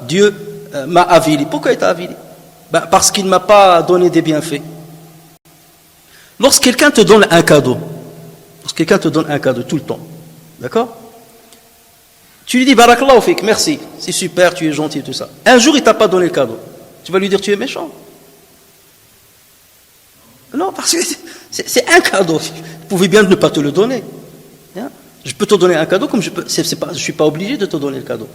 Dieu m'a avilé. Pourquoi il t'a avilé? Parce qu'il ne m'a pas donné des bienfaits. Lorsque quelqu'un te donne un cadeau, tout le temps, d'accord? Tu lui dis Barakallahu fik, merci, c'est super, tu es gentil, tout ça. Un jour, il ne t'a pas donné le cadeau. Tu vas lui dire tu es méchant? Non, parce que c'est un cadeau. Je pouvais bien ne pas te le donner. Je peux te donner un cadeau comme je ne suis pas obligé de te donner le cadeau.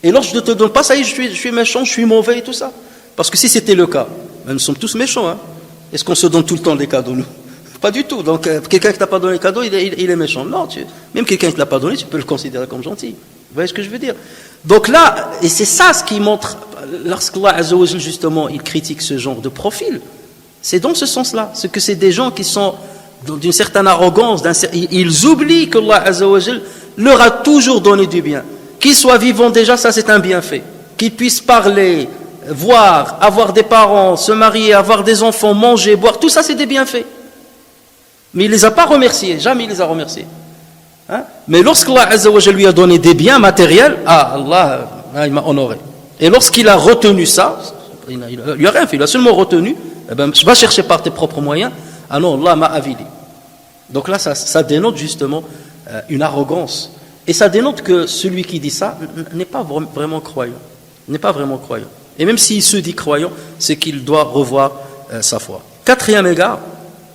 Et lorsque je ne te donne pas, ça y est, je suis méchant, je suis mauvais et tout ça. Parce que si c'était le cas, nous sommes tous méchants. Hein. Est-ce qu'on se donne tout le temps des cadeaux, nous? Pas du tout. Donc, quelqu'un qui ne t'a pas donné le cadeau, il est méchant. Non, même quelqu'un qui ne l'a pas donné, tu peux le considérer comme gentil. Vous voyez ce que je veux dire? Donc là, et c'est ça ce qui montre, lorsqu'Allah Azza wa Jal, justement, il critique ce genre de profil, c'est dans ce sens-là. C'est que c'est des gens qui sont d'une certaine arrogance, ils oublient qu'Allah Azza wa Jal leur a toujours donné du bien. Qu'ils soient vivants déjà, ça c'est un bienfait. Qu'ils puissent parler, voir, avoir des parents, se marier, avoir des enfants, manger, boire, tout ça c'est des bienfaits. Mais il ne les a pas remerciés, jamais il les a remerciés. Hein? Mais lorsqu'Allah Azza wa Jal lui a donné des biens matériels, Allah il m'a honoré. Et lorsqu'il a retenu ça, il lui a rien fait, il a seulement retenu, va chercher par tes propres moyens, ah non, Allah m'a avilé. Donc là, ça dénote justement une arrogance. Et ça dénote que celui qui dit ça n'est pas vraiment croyant. Et même s'il se dit croyant, c'est qu'il doit revoir sa foi. Quatrième égard,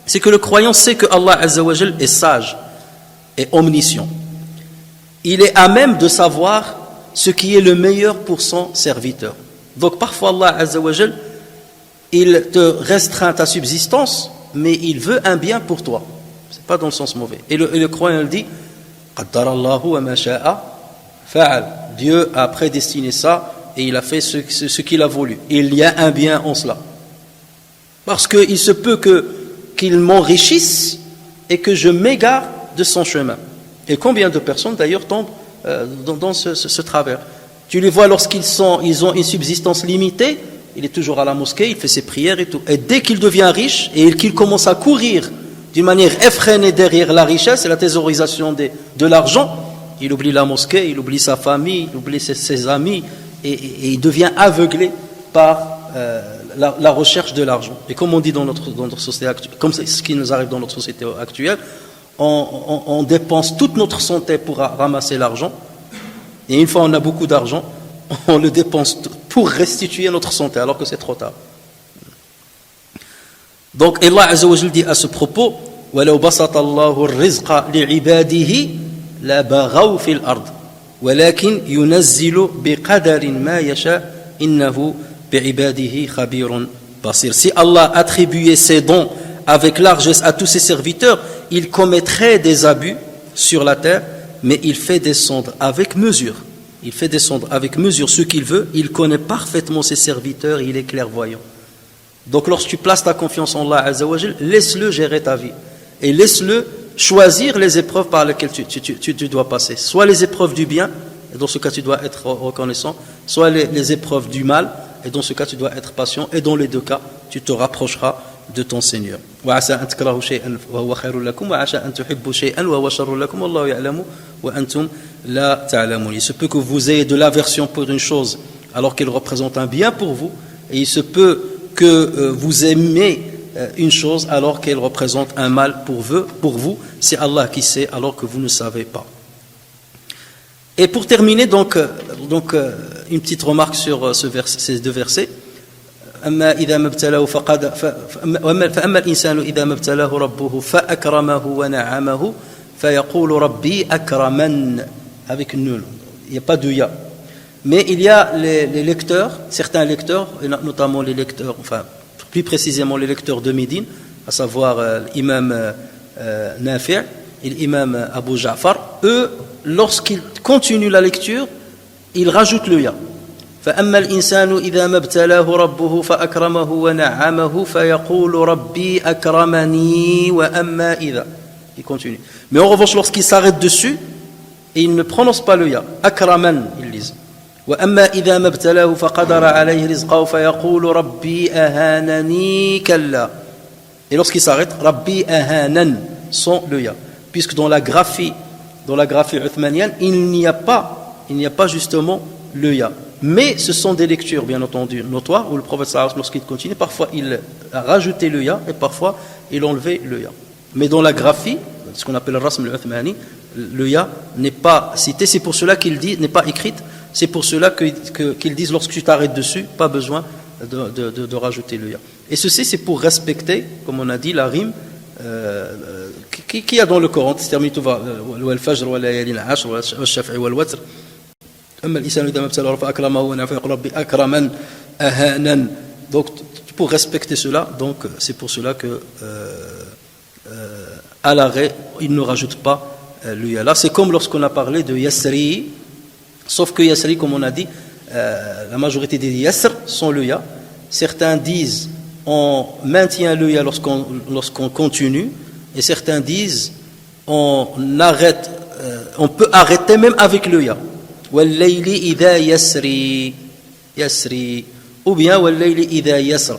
c'est que le croyant sait que Allah Azza wa Jal est sage et omniscient. Il est à même de savoir ce qui est le meilleur pour son serviteur. Donc parfois Allah Azza wa Jal, il te restreint ta subsistance, mais il veut un bien pour toi. C'est pas dans le sens mauvais. Et le croyant il dit Qaddarallahu wa ma sha'a fa'al. Dieu a prédestiné ça et il a fait ce qu'il a voulu. Il y a un bien en cela. Parce qu'il se peut qu'il m'enrichisse et que je m'égare de son chemin. Et combien de personnes d'ailleurs tombent dans ce travers? Tu les vois lorsqu'ils ont une subsistance limitée, il est toujours à la mosquée, il fait ses prières et tout. Et dès qu'il devient riche et qu'il commence à courir d'une manière effrénée derrière la richesse et la thésaurisation de l'argent, il oublie la mosquée, il oublie sa famille, il oublie ses amis et il devient aveuglé par la recherche de l'argent. Et comme on dit dans notre société actuelle, comme c'est ce qui nous arrive dans notre société actuelle, on dépense toute notre santé pour ramasser l'argent. Et une fois on a beaucoup d'argent, on le dépense pour restituer notre santé, alors que c'est trop tard. Donc Allah Azza wa Jal dit à ce propos وَلَوْ بَسَطَ اللَّهُ الرِّزْقَ لِعِبَادِهِ لَبَغَوْا فِي الْأَرْضِ وَلَكِنْ يُنَزِّلُ بِقَدَرٍ مَا يَشَاءُ إِنَّهُ بِعِبَادِهِ خَبِيرٌ بَصِيرٌ. Si Allah attribuait ses dons avec largesse à tous ses serviteurs, il commettrait des abus sur la terre, mais il fait descendre avec mesure. Il fait descendre avec mesure ce qu'il veut, il connaît parfaitement ses serviteurs, il est clairvoyant. Donc lorsque tu places ta confiance en Allah Azza wa Jal, laisse-le gérer ta vie. Et laisse-le choisir les épreuves par lesquelles tu dois passer. Soit les épreuves du bien, et dans ce cas tu dois être reconnaissant, soit les épreuves du mal, et dans ce cas tu dois être patient, et dans les deux cas, tu te rapprocheras de ton Seigneur. وَعَسَىٰ أَن تَكْرَهُوا شَيْئًا وَهُوَ خَيْرٌ لَكُمْ وَعَسَىٰ أَن تُحِبُّوا شَيْئًا وَهُوَ شَرٌّ لَكُمْ وَاللَّهُ يَعْلَمُ وَأَنْتُمْ لَا تَعْلَمُونَ. Il se peut que vous ayez de l'aversion pour une chose alors qu'elle représente un bien pour vous, Et il se peut que vous aimez une chose alors qu'elle représente un mal pour vous. C'est Allah qui sait alors que vous ne savez pas. Et pour terminer, donc une petite remarque sur ces deux versets. فأما الإنسان إذا ما ابتلاه ربه فأكرمه ونعمه فيقول ربي أكرمن avec nul. Il n'y a pas de ya. Mais il y a les lecteurs, certains lecteurs, notamment les lecteurs, enfin plus précisément les lecteurs de Médine, à savoir l'imam Nafi' et l'imam Abu Ja'far, eux, lorsqu'ils continuent la lecture, ils rajoutent le ya. فأما الإنسان إذا ما ابتلاه ربه فأكرمه ونعمه فيقول ربي أكرمني وأما إذا. Il continue. Mais en revanche, lorsqu'ils s'arrêtent dessus, et ils ne prononcent pas le ya, أكرمن, ils lisent. وأما إذا ما ابتلاه فقدر عليه رزقه فيقول ربي أهانني كلا. Et lorsqu'ils s'arrêtent, ربي أهانن, sans le ya. Puisque dans la graphie uthmanienne, il n'y a pas justement le ya. Mais ce sont des lectures, bien entendu, notoires, où le prophète sallallahu alayhi wa sallam, lorsqu'il continue, parfois il a rajouté le ya, et parfois il a enlevé le ya. Mais dans la graphie, ce qu'on appelle le rasm al-uthmani, le ya n'est pas cité, c'est pour cela qu'il dit, n'est pas écrite, c'est pour cela qu'ils disent, lorsque tu t'arrêtes dessus, pas besoin de rajouter le ya. Et ceci, c'est pour respecter, comme on a dit, la rime qui a dans le Coran, c'est terminé, wal-fajr, wal-layalin ashr, wal-shaf'i, wal-watr. Donc pour respecter cela, donc c'est pour cela que à l'arrêt il ne rajoute pas le ya. Là c'est comme lorsqu'on a parlé de yasri, sauf que yasri, comme on a dit, la majorité des yasr sont le ya. Certains disent on maintient le ya lorsqu'on continue, et certains disent on arrête, on peut arrêter même avec le ya. والليل إذا يسري ou bien والليل إذا يسر,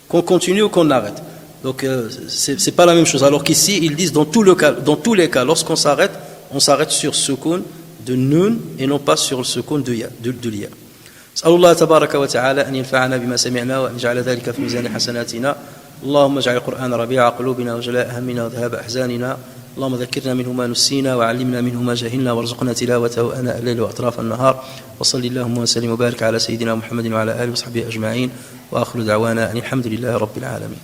qu'on continue ou qu'on arrête. Donc c'est pas la même chose, alors qu'ici ils disent dans tous les cas lorsqu'on s'arrête, on s'arrête sur sukun de nun et non pas sur le sukun de ya, de l'ya. أسأل الله تبارك وتعالى أن ينفعنا بما سمعنا وأن يجعل ذلك في ميزان حسناتنا. اللهم اجعل القرآن ربيع قلوبنا وجلاء همنا وذهاب أحزاننا. اللهم ذكرنا منه ما نسينا وعلمنا منه ما جهلنا وارزقنا تلاوته آناء الليل وأطراف النهار. وصل اللهم وسلم وبارك على سيدنا محمد وعلى آله وصحبه أجمعين. وآخر دعوانا أن الحمد لله رب العالمين.